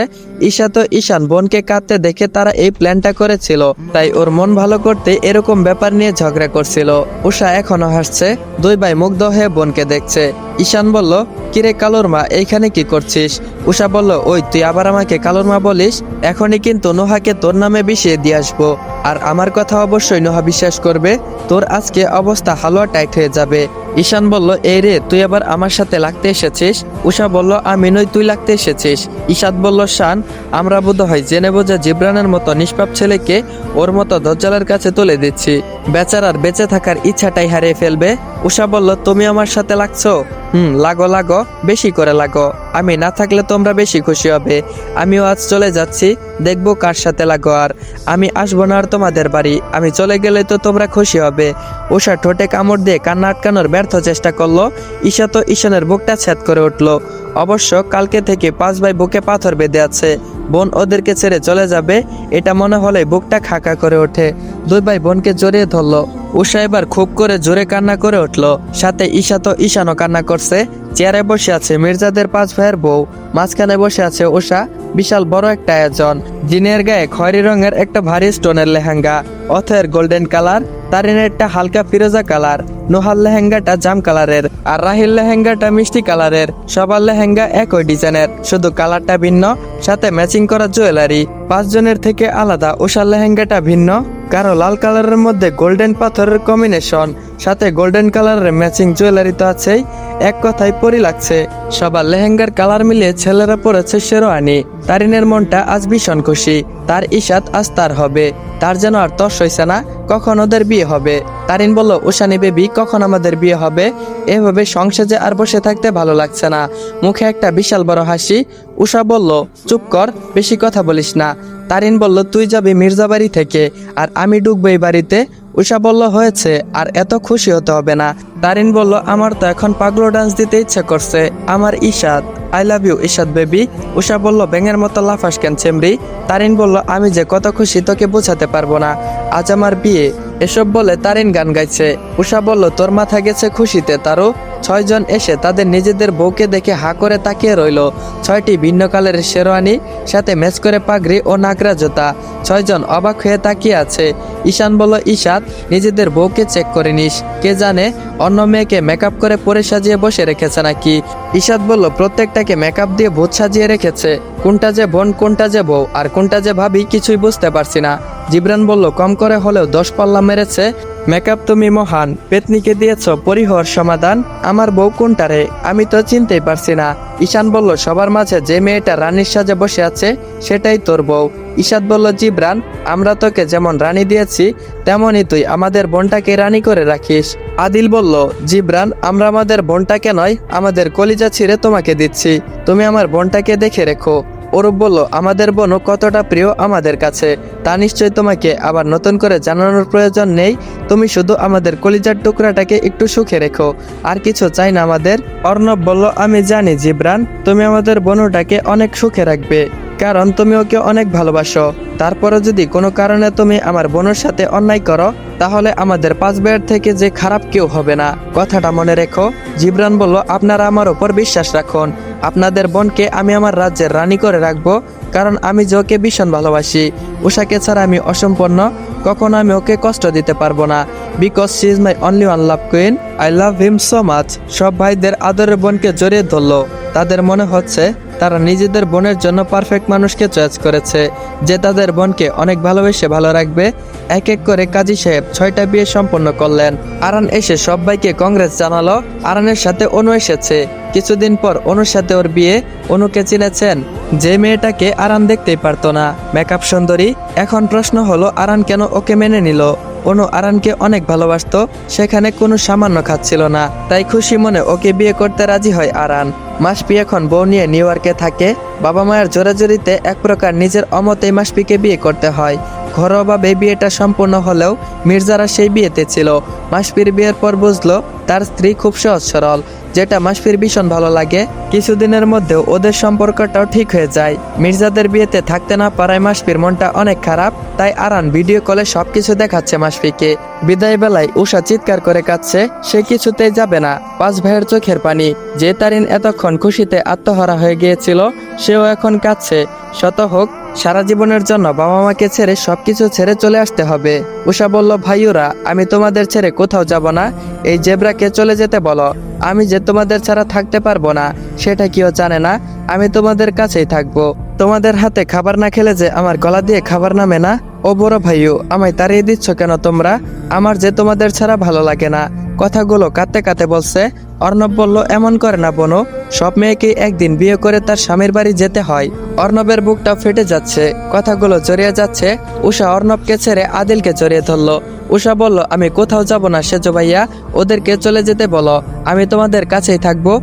ঈশা তো ঈশান বোনকে কাঁদতে দেখে তারা এই প্ল্যানটা করেছিল, তাই ওর মন ভালো করতে এরকম ব্যাপার নিয়ে ঝগড়া করছিল। উষা এখনো হাসছে, দুই ভাই মুগ্ধ হয়ে বোনকে দেখছে। ঈশান বলল, কিরে কালুর মা, এইখানে কি করছিস? উষা বলল, ওই তুই আবার আমাকে কালুর মা বলিস? এখনই কিন্তু নোহাকে তোর নামে বিষিয়ে দিয়ে আসবো, আর আমার কথা অবশ্যই নোহা বিশ্বাস করবে। তোর আজকে অবস্থা হালুয়া টাইট হয়ে যাবে। ঈশান বলল, এই রে, তুই আবার আমার সাথে লাগতে এসেছিস? উষা বলল, আমি নই, তুই লাগতে এসেছিস। ঈশাত বলল, শান, আমরা বোধহয় জেনে বোঝা জিব্রানের মতো নিষ্পাপ ছেলেকে ওর মতো দজ্জালের কাছে তুলে দিচ্ছি, বেচারার বেঁচে থাকার ইচ্ছাটাই হারিয়ে ফেলবে। উষা বলল, তুমি আমার সাথে লাগছো? লাগো লাগো, বেশি করে লাগো, আমি না থাকলে তোমরা বেশি খুশি হবে। আমিও আজ চলে যাচ্ছি, দেখবো কার সাথে লাগো। আর আমি আসবো না আর তোমাদের বাড়ি, আমি চলে গেলে তো তোমরা খুশি হবে। উষা ঠোঁটে কামড় দিয়ে কান্না আটকানোর ব্যর্থ চেষ্টা করলো। ঈশা তো ঈশানের বুকটা ছেদ করে উঠলো। অবশ্য কালকে থেকে 5 ভাই বুকে পাথর বেঁধে আছে, বোন ওদেরকে ছেড়ে চলে যাবে, এটা মনে হলে বুকটা খাকা করে ওঠে। দুই ভাই বোনকে জড়িয়ে ধরলো। উষা এবার খুব করে জোরে কান্না করে উঠলো, সাথে ঈশা তো ঈশানও কান্না করছে। চেয়ারে বসে আছে মির্জাদের 5 ভাইয়ের বউ, মাঝখানে বসে আছে উষা। বিশাল বড় একটা আয়োজন। জিনের গায়ে খয়েরি রঙের একটা ভারী স্টোনের লেহেঙ্গা, অথয়ের গোল্ডেন কালার, তারিনেরটা হালকা ফিরোজা কালার, নোহার লেহেঙ্গাটা জাম কালারের, আর রাহির লেহেঙ্গাটা মিষ্টি কালারের। সবার লেহেঙ্গা একই ডিজাইনের, শুধু কালারটা ভিন্ন, সাথে ম্যাচিং করা জুয়েলারি। 5 জনের থেকে আলাদা উষার লেহেঙ্গাটা ভিন্ন, কারো লাল কালারের মধ্যে গোল্ডেন পাথরের কম্বিনেশন, সাথে গোল্ডেন কালারের ম্যাচিং জুয়েলারি তো আছেই। এক কথায় পরি লাগছে। সবার লেহেঙ্গার কালার মিলিয়ে ছেলেরা পরেছে শেরওয়ানি। তারিনের মনটা আজ ভীষণ খুশি, তার ঈশাত আজ তার হবে। তার যেন আর তস হইছে না, কখন ওদের বিয়ে হবে। তারিন বলল, উষানি বেবি, কখন আমাদের বিয়ে হবে? এভাবে সংসারে আর বসে থাকতে ভালো লাগছে না। মুখে একটা বিশাল বড় হাসি। উষা বলল, চুপ কর, বেশি কথা বলিস না। তারিন বলল, তুই যাবি মির্জা বাড়ি থেকে, আর আমি ঢুকবো এই বাড়িতে। উষা বলল হয়েছে, আর এত খুশি হতে হবে না। তারিন বলল আমার তো এখন পাগলো ডান্স দিতে ইচ্ছে করছে। আমার Ishad, I love you Ishad baby. Usha বলল ব্যাঙের মতো লাফাস কেন চেমরি। তারিন বলল আমি যে কত খুশি তোকে বোঝাতে পারবো না, আজ আমার বিয়ে। এসব বলে তারিন গান গাইছে। উষা বলল তোর মাথা গেছে খুশিতে তারও। 6 জন এসে তাদের নিজেদের বউকে দেখে হা করে তাকিয়ে রইল। 6টি ভিন্ন কালারের শেরওয়ানি, সাথে ম্যাচ করে পাগড়ি ও নাগরা জুতা। 6 জন অবাক হয়ে তাকিয়ে আছে। ঈশান বলল ঈশাদ, নিজেদের বউকে চেক করে নিস, কে জানে অন্য মেয়েকে মেকআপ করে পরে সাজিয়ে বসে রেখেছে নাকি। ঈশাদ বলল প্রত্যেকটাকে মেকআপ দিয়ে ভূত সাজিয়ে রেখেছে, কোনটা যে বোন কোনটা যে বউ আর কোনটা যে ভাবি কিছুই বুঝতে পারছি না। জিবরান বলল কম করে হলেও 10 পাল্লা মেরেছে। মেকআপ তুমি মহান, পেতনিকে দিয়েছ পরিহর সমাধান। আমার বউ কোনটা রে, আমি তো চিনতেই পারছি না। ঈশান বলল সবার মাঝে যে মেয়েটা রানীর সাজে বসে আছে সেটাই তোর বউ। ঈশাদ বলল জিবরান, আমরা তোকে যেমন রানী দিয়েছি তেমনই তুই আমাদের বোনটাকে রানী করে রাখিস। আদিল বলল জিবরান, আমরা আমাদের বোনটাকে নয় আমাদের কলিজা ছিঁড়ে তোমাকে দিচ্ছি, তুমি আমার বোনটাকে দেখে রেখো। অরূপ বলল আমাদের বোনও কতটা প্রিয় আমাদের কাছে তা নিশ্চয় তোমাকে আবার নতুন করে জানানোর প্রয়োজন নেই, তুমি শুধু আমাদের কলিজার টুকরাটাকে একটু সুখে রেখো, আর কিছু চাই না আমাদের। অর্ণব বলল আমি জানি জিবরান, তুমি আমাদের বোনটাকে অনেক সুখে রাখবে, কারণ তুমি ওকে অনেক ভালোবাসো। তারপরে যদি কোনো কারণে তুমি আমার বোনের সাথে অন্যায় করো তাহলে আমাদের 5 ভাইয়ের থেকে যে খারাপ কেউ হবে না, কথাটা মনে রেখো। জিবরান বলল আপনারা আমার ওপর বিশ্বাস রাখুন, আপনাদের বোনকে আমি আমার রাজ্যের রানী করে রাখবো, কারণ আমি যে ওকে ভীষণ ভালোবাসি। উষাকে ছাড়া আমি অসম্পূর্ণ, কখনো আমি ওকে কষ্ট দিতে পারবো না, because she is my only one love queen, I love him so much. সব ভাইদের আদরের বোনকে জড়িয়ে ধরলো। তাদের মনে হচ্ছে তারা নিজেদের বোনের জন্য পারফেক্ট মানুষকে চয়েস করেছে, যে তাদের বোনকে অনেক ভালোবেসে ভালো রাখবে। এক এক করে কাজী সাহেব 6টা বিয়ে সম্পন্ন করলেন। আরান এসে সবাইকে কংগ্রেস জানালো। আরানের সাথে অনু এসেছে। কিছুদিন পর অনুর সাথে ওর বিয়ে। অনুকে চিনেছেন, যে মেয়েটাকে আরান দেখতেই পারতো না, মেকআপ সুন্দরী। এখন প্রশ্ন হলো আরান কেন ওকে মেনে নিল। অনু আরানকে অনেক ভালোবাসতো, সেখানে কোনো সামান্য খাচ্ছিল না, তাই খুশি মনে ওকে বিয়ে করতে রাজি হয় আরান। মাসপি এখন বউ নিয়ে নিউ ইয়র্কে থাকে। বাবা মায়ের জোরাজোরিতে এক প্রকার নিজের অমতেই মাসপিকে বিয়ে করতে হয়। ঘরোয়াভাবে বিয়েটা সম্পূর্ণ হলেও মির্জারা সেই বিয়েতে ছিল। মাসপির বিয়ের পর বুঝলো তার স্ত্রী খুব সহজ সরল, যেটা মাসপির ভীষণ ভালো লাগে। কিছুদিনের মধ্যেও ওদের সম্পর্কটাও ঠিক হয়ে যায়। মির্জাদের বিয়েতে থাকতে না পারায় মাসপির মনটা অনেক খারাপ, তাই আরান ভিডিও কলে সবকিছু দেখাচ্ছে মাসপিকে। বিদায় বেলায় উষা চিৎকার করে কাঁদছে, সে কিছুতেই যাবে না। 5 ভাইয়ের চোখের পানি। যে তারিন এতক্ষণ খুশিতে আত্মহারা হয়ে গিয়েছিল সেও এখন কাঁদছে। শত হোক, সারা জীবনের জন্য বাবা মাকে ছেড়ে সবকিছু ছেড়ে চলে আসতে হবে। উষা বলল ভাইয়ুরা, আমি তোমাদের ছেড়ে কোথাও যাব না, এই জেব্রাকে চলে যেতে বলো। আমি যে তোমাদের ছাড়া থাকতে পারবো না সেটা কেউ জানে না, আমি তোমাদের কাছেই থাকবো। তোমাদের হাতে খাবার না খেলে যে আমার গলা দিয়ে খাবার নামে না। ও বড় ভাইও, আমায় তাড়িয়ে দিচ্ছ কেন তোমরা? আমার যে তোমাদের ছাড়া ভালো লাগে না। কথাগুলো কাঁদতে কাঁদতে বলছে। অর্ণব বলল এমন করে না বোনো, সব মেয়েকে একদিন বিয়ে করে তার স্বামীর বাড়ি যেতে হয়। অর্ণবের বুকটা ফেটে যাচ্ছে, কথাগুলো জড়িয়ে যাচ্ছে। উষা অর্ণবকে ছেড়ে আদিলকে জড়িয়ে ধরলো। উষা বলল আমি কোথাও যাব না সেজো ভাইয়া, ওদেরকে চলে যেতে বলো, আমি তোমাদের কাছেই থাকবো।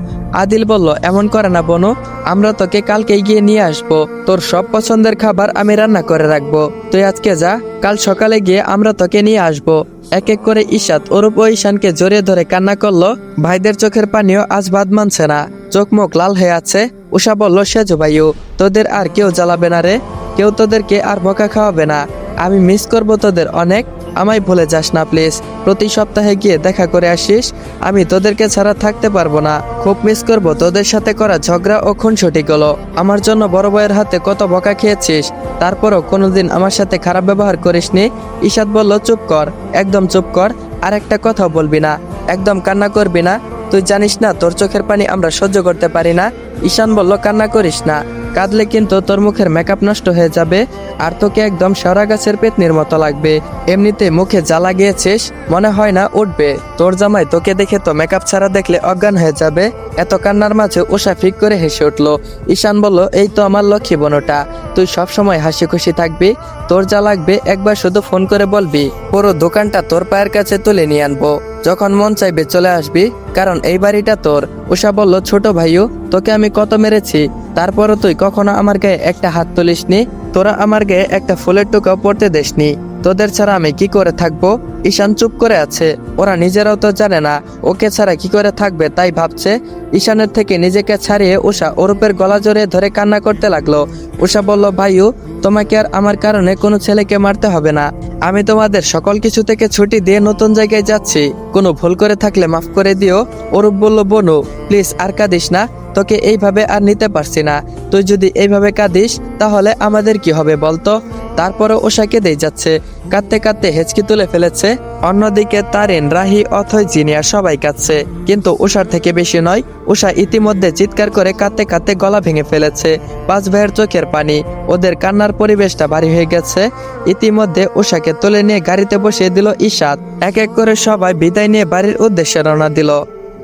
আদিল বলল এমন করে না বোনো, আমরা তোকে কালকে গিয়ে নিয়ে আসবো, তোর সব পছন্দের খাবার আমি রান্না করে রাখবো, তুই আজকে যা, কাল সকালে গিয়ে আমরা তোকে নিয়ে আসবো। এক এক করে ঈশাদ অরূপ ও ঈশানকে জড়িয়ে ধরে কান্না করলো। ভাইদের চোখের পানিও আজ বাদ মানছে না, চোখ মুখ লাল হয়ে আছে। উষা বলল সেজো ভাইও, তোদের আর কেউ জ্বালাবে না রে, কেউ তোদেরকে আর বকা খাওয়াবে না, আমি মিস করবো তোদের অনেক, আমায় ভুলে যাস না প্লিজ, প্রতি সপ্তাহে গিয়ে দেখা করে আসিস, আমি তোদেরকে ছাড়া থাকতে পারবো না, খুব মিস করব তোদের সাথে করা ঝগড়া ও খুনসুটিগুলো। আমার জন্য বড় ভাইয়ের হাতে কত বকা খেয়েছিস, তারপরও কোনোদিন আমার সাথে খারাপ ব্যবহার করিসনি। ঈশাদ বলল চুপ কর, একদম চুপ কর, আর একটা কথা বলবি না, একদম কান্না করবি না, তুই জানিস না তোর চোখের পানি আমরা সহ্য করতে পারি না। ঈশান বলল কান্না করিস না, কাঁদলে কিন্তু তোর মুখের মেকআপ নষ্ট হয়ে যাবে, আর তোকে একদম শেওড়া গাছের পেতনির মতো লাগবে, এমনিতে মুখে জ্বালা গিয়েছিস, মনে হয় না উঠবে, তোর জামাই তোকে দেখে তো মেকআপ ছাড়া দেখলে অজ্ঞান হয়ে যাবে। এত কান্নার মাঝে উষা ফিক করে হেসে উঠল। ঈশান বলল এই তো আমার লক্ষ্মী বোনটা, তুই সবসময় হাসি খুশি থাকবি, তোর যা লাগবে একবার শুধু ফোন করে বলবি, পুরো দোকানটা তোর পায়ের কাছে তুলে নিয়ে আনবো, যখন মন চাইবে চলে আসবি, কারণ এই বাড়িটা তোর। উষা বলল ছোট ভাইও, তোকে আমি কত মেরেছি, তারপরও তুই কখনো আমার গায়ে একটা হাত তুলিসনি, তোরা আমার গায়ে একটা ফুলের টুকাও পড়তে দেসনি। তোদের ছাড়া আমি কি করে থাকবো? ঈশান চুপ করে আছে। ওরা নিজেরাও তো জানে না ওকে ছাড়া কি করে থাকবে, তাই ভাবছে। ঈশানের থেকে নিজেকে ছাড়িয়ে উষা অরূপের গলা জড়িয়ে ধরে কান্না করতে লাগলো। উষা বলল, ভাইউ, তোমাকে আর আমার কারণে কোনো ছেলেকে মারতে হবে না। আমি তোমাদের সকল কিছু থেকে ছুটি দিয়ে নতুন জায়গায় যাচ্ছি। কোনো ভুল করে থাকলে মাফ করে দিও। অরূপ বলল, বনু প্লিজ আর কাঁদিস না, তোকে এইভাবে আর নিতে পারছি না। তুই যদি এইভাবে কাঁদিস তাহলে আমাদের কি হবে বলতো? তারপরে উষা কেঁদেই যাচ্ছে, কাঁদতে কাঁদতে হেঁচকি তুলে ফেলেছে। অন্যদিকে তারিন, রাহি, অথই, জিনিয়া সবাই কাঁদছে, কিন্তু উষার থেকে বেশি নয়। উষা ইতিমধ্যে চিৎকার করে কাঁদতে কাঁদতে গলা ভেঙে ফেলেছে। পাঁচ ভাইয়ের চোখের পানি, ওদের কান্নার পরিবেশটা ভারী হয়ে গেছে। ইতিমধ্যে উষাকে তুলে নিয়ে গাড়িতে বসিয়ে দিল ঈশাদ। এক এক করে সবাই বিদায় নিয়ে বাড়ির উদ্দেশ্যে রওনা দিল।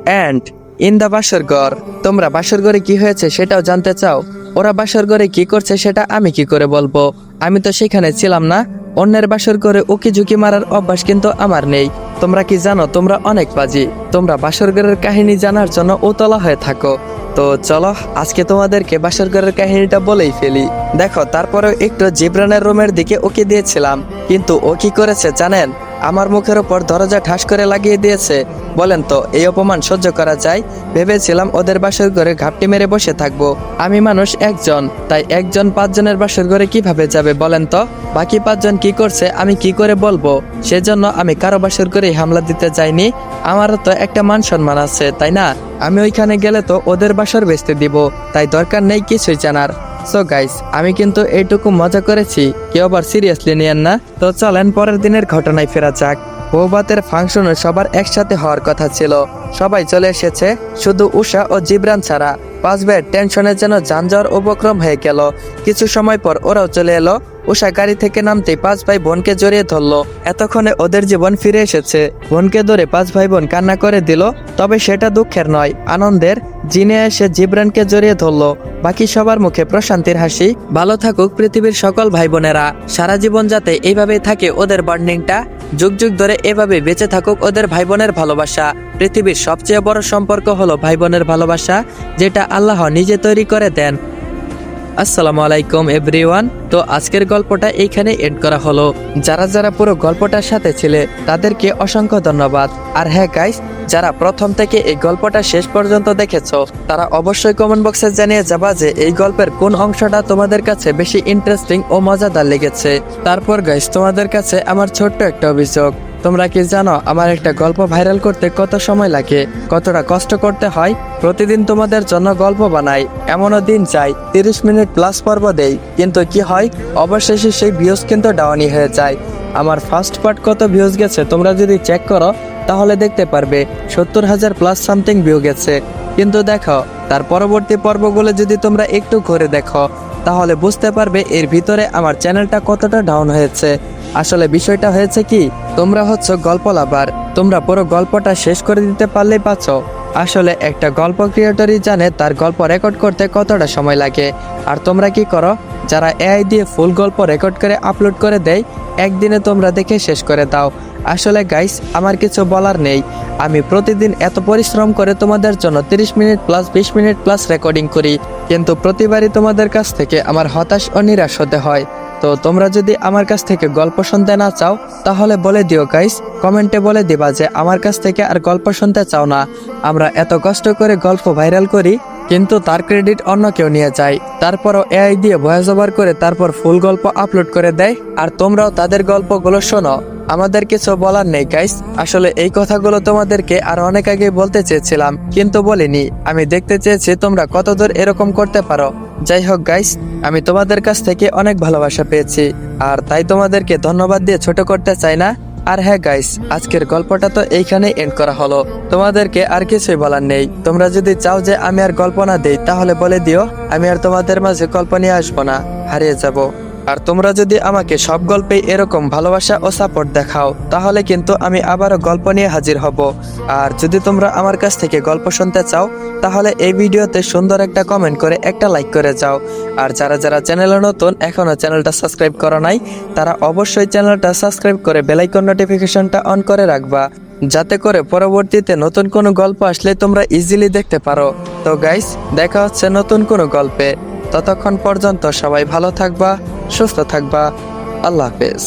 অ্যান্ড ইন দা বাসর ঘর। তোমরা বাসর ঘরে কি হয়েছে সেটাও জানতে চাও? ওরা বাসর ঘরে কি করছে সেটা আমি কি করে বলবো? আমি তো সেখানে ছিলাম না। অন্যের বাসর ঘরে উকি ঝুঁকি মারার অভ্যাস কিন্তু আমার নেই। তোমরা কি জানো তোমরা অনেক বাজি? তোমরা বাসর ঘরের কাহিনী জানার জন্য উতলা হয়ে থাকো। তো চলো আজকে তোমাদেরকে বাসর ঘরের কাহিনীটা বলেই ফেলি। দেখো, তারপরেও একটু জিবরানের রুমের দিকে ওকে দিয়েছিলাম, কিন্তু ও কি করেছে জানেন? আমার মুখের ওপর দরজা ঠাস করে লাগিয়ে দিয়েছে। বলেন তো এই অপমান সহ্য করা যায়? ভেবেছিলাম ওদের বাসর ঘরে ঘাপটি মেরে বসে থাকবো। আমি মানুষ একজন, তাই একজন পাঁচজনের বাসর ঘরে কিভাবে যাবে বলেন তো? বাকি পাঁচজন কি করছে আমি কি করে বলবো? সেজন্য আমি কারো বাসর ঘরে হামলা দিতে যাইনি। আমারও তো একটা মান সম্মান আছে, তাই না? আমি ওইখানে গেলে তো ওদের বাসর বেচতে দিব, তাই দরকার নেই কিছুই জানার। সো গাইস, আমি কিন্তু এইটুকু মজা করেছি, কেউ আবার সিরিয়াসলি নিয়েন না। তো চলেন পরের দিনের ঘটনায় ফেরা যাক। বৌভাতের ফাংশনে সবার একসাথে হওয়ার কথা ছিল, সবাই চলে এসেছে, শুধু উষা ও জিবরান ছাড়া। পাঁচ ভাইয়ের টেনশনে যেন যান যাওয়ার উপক্রম হয়ে গেল। কিছু সময় পর ওরাও চলে এলো। উষা গাড়ি থেকে নামতেই পাঁচ ভাই বোনকে জড়িয়ে ধরলো। এতক্ষণে ওদের জীবন ফিরে এসেছে। বোনকে ধরে পাঁচ ভাই বোন কান্না করে দিল, তবে সেটা দুঃখের নয়, আনন্দের। জিনে এসে জিবরানকে জড়িয়ে ধরলো। বাকি সবার মুখে প্রশান্তির হাসি। ভালো থাকুক পৃথিবীর সকল ভাই বোনেরা, সারা জীবন যাতে এইভাবেই থাকে ওদের বন্ডিংটা, যুগ যুগ ধরে এভাবে বেঁচে থাকুক ওদের ভাই বোনের ভালোবাসা। পৃথিবীর সবচেয়ে বড় সম্পর্ক হলো ভাই বোনের ভালোবাসা, যেটা আল্লাহ নিজে তৈরি করে দেন। আসসালামু আলাইকুম এভরিওয়ান। তো আজকের গল্পটা এইখানে এন্ড করা হলো। যারা যারা পুরো গল্পটার সাথে ছিলে তাদেরকে অসংখ্য ধন্যবাদ। আর হ্যাঁ গাইস, যারা প্রথম থেকে এই গল্পটা শেষ পর্যন্ত দেখেছো তারা অবশ্যই কমেন্ট বক্সে জানিয়ে যাবা যে এই গল্পের কোন অংশটা তোমাদের কাছে বেশি ইন্টারেস্টিং ও মজাদার লেগেছে। তারপর গাইস, তোমাদের কাছে আমার ছোট্ট একটা অভিযোগ। তোমরা কি জানো আমার একটা গল্প ভাইরাল করতে কত সময় লাগে, কতটা কষ্ট করতে হয়? প্রতিদিন তোমাদের জন্য গল্প বানাই, এমনও দিন চাই 30 মিনিট প্লাস পর্ব দেই, কিন্তু কি হয় অবশেষে সেই ভিউজ কিন্তু ডাউনই হয়ে যায়। আমার ফার্স্ট পার্ট কত ভিউজ গেছে তোমরা যদি চেক করো তাহলে দেখতে পারবে 70,000 প্লাস সামথিং ভিউ গেছে। কিন্তু দেখো, তার পরবর্তী পর্বগুলো যদি তোমরা একটু ঘুরে দেখো তাহলে বুঝতে পারবে এর ভিতরে আমার চ্যানেলটা কতটা ডাউন হয়েছে। আসলে বিষয়টা হয়েছে কি, তোমরা হচ্ছে গল্প লাভার, তোমরা পুরো গল্পটা শেষ করে দিতে পারলেই পাচ্ছো। আসলে একটা গল্প ক্রিয়েটরই জানে তার গল্প রেকর্ড করতে কতটা সময় লাগে। আর তোমরা কি করো, যারা এআই দিয়ে ফুল গল্প রেকর্ড করে আপলোড করে দেয়, একদিনে তোমরা দেখে শেষ করে দাও। আসলে গাইস, আমার কিছু বলার নেই। আমি প্রতিদিন এত পরিশ্রম করে তোমাদের জন্য 30 minute plus 20 minute plus recording করি, কিন্তু প্রতিবারই তোমাদের কাছ থেকে আমার হতাশ ও নিরাশ হতে হয়। তো তোমরা যদি আমার কাছ থেকে গল্প শুনতে না চাও তাহলে বলে দিও গাইস, কমেন্টে বলে দিবা যে আমার কাছ থেকে আর গল্প শুনতে চাও না। আমরা এত কষ্ট করে গল্প ভাইরাল করি, কিন্তু তার ক্রেডিট অন্য কেউ নিয়ে যায়। তারপরও এআই দিয়ে ভয়েস ওভার করে তারপর ফুল গল্প আপলোড করে দেয়, আর তোমরাও তাদের গল্পগুলো শোনো। আমাদের কিছু বলার নেই গাইস। আসলে এই কথাগুলো তোমাদেরকে আর অনেক আগে বলতে চেয়েছিলাম, কিন্তু বলিনি। আমি দেখতে চেয়েছি তোমরা কতদূর এরকম করতে পারো। যাই হোক গাইস, আমি তোমাদের কাছ থেকে অনেক ভালোবাসা পেয়েছি, আর তাই তোমাদেরকে ধন্যবাদ দিয়ে ছোট করতে চাই না। আর হ্যাঁ গাইস, আজকের গল্পটা তো এইখানে এন্ড করা হলো। তোমাদেরকে আর কিছুই বলার নেই। তোমরা যদি চাও যে আমি আর গল্প না দেই তাহলে বলে দিও, আমি আর তোমাদের মাঝে গল্প নিয়ে আসবো না, হারিয়ে যাব। আর তোমরা যদি আমাকে সব গল্পে এরকম ভালোবাসা ও সাপোর্ট দেখাও তাহলে কিন্তু আমি আবারও গল্প নিয়ে হাজির হব। আর যদি তোমরা আমার কাছ থেকে গল্প শুনতে চাও তাহলে এই ভিডিওতে সুন্দর একটা কমেন্ট করে একটা লাইক করে যাও। আর যারা যারা চ্যানেলে নতুন, এখনো চ্যানেলটা সাবস্ক্রাইব করো নাই, তারা অবশ্যই চ্যানেলটা সাবস্ক্রাইব করে বেল আইকন নোটিফিকেশনটা অন করে রাখবা, যাতে করে পরবর্তীতে নতুন কোনো গল্প আসলে তোমরা ইজিলি দেখতে পারো। তো গাইস, দেখা হচ্ছে নতুন কোনো গল্পে। ততক্ষণ পর্যন্ত সবাই ভালো থাকবা, সুস্থ থাকবা। আল্লাহ হাফেজ।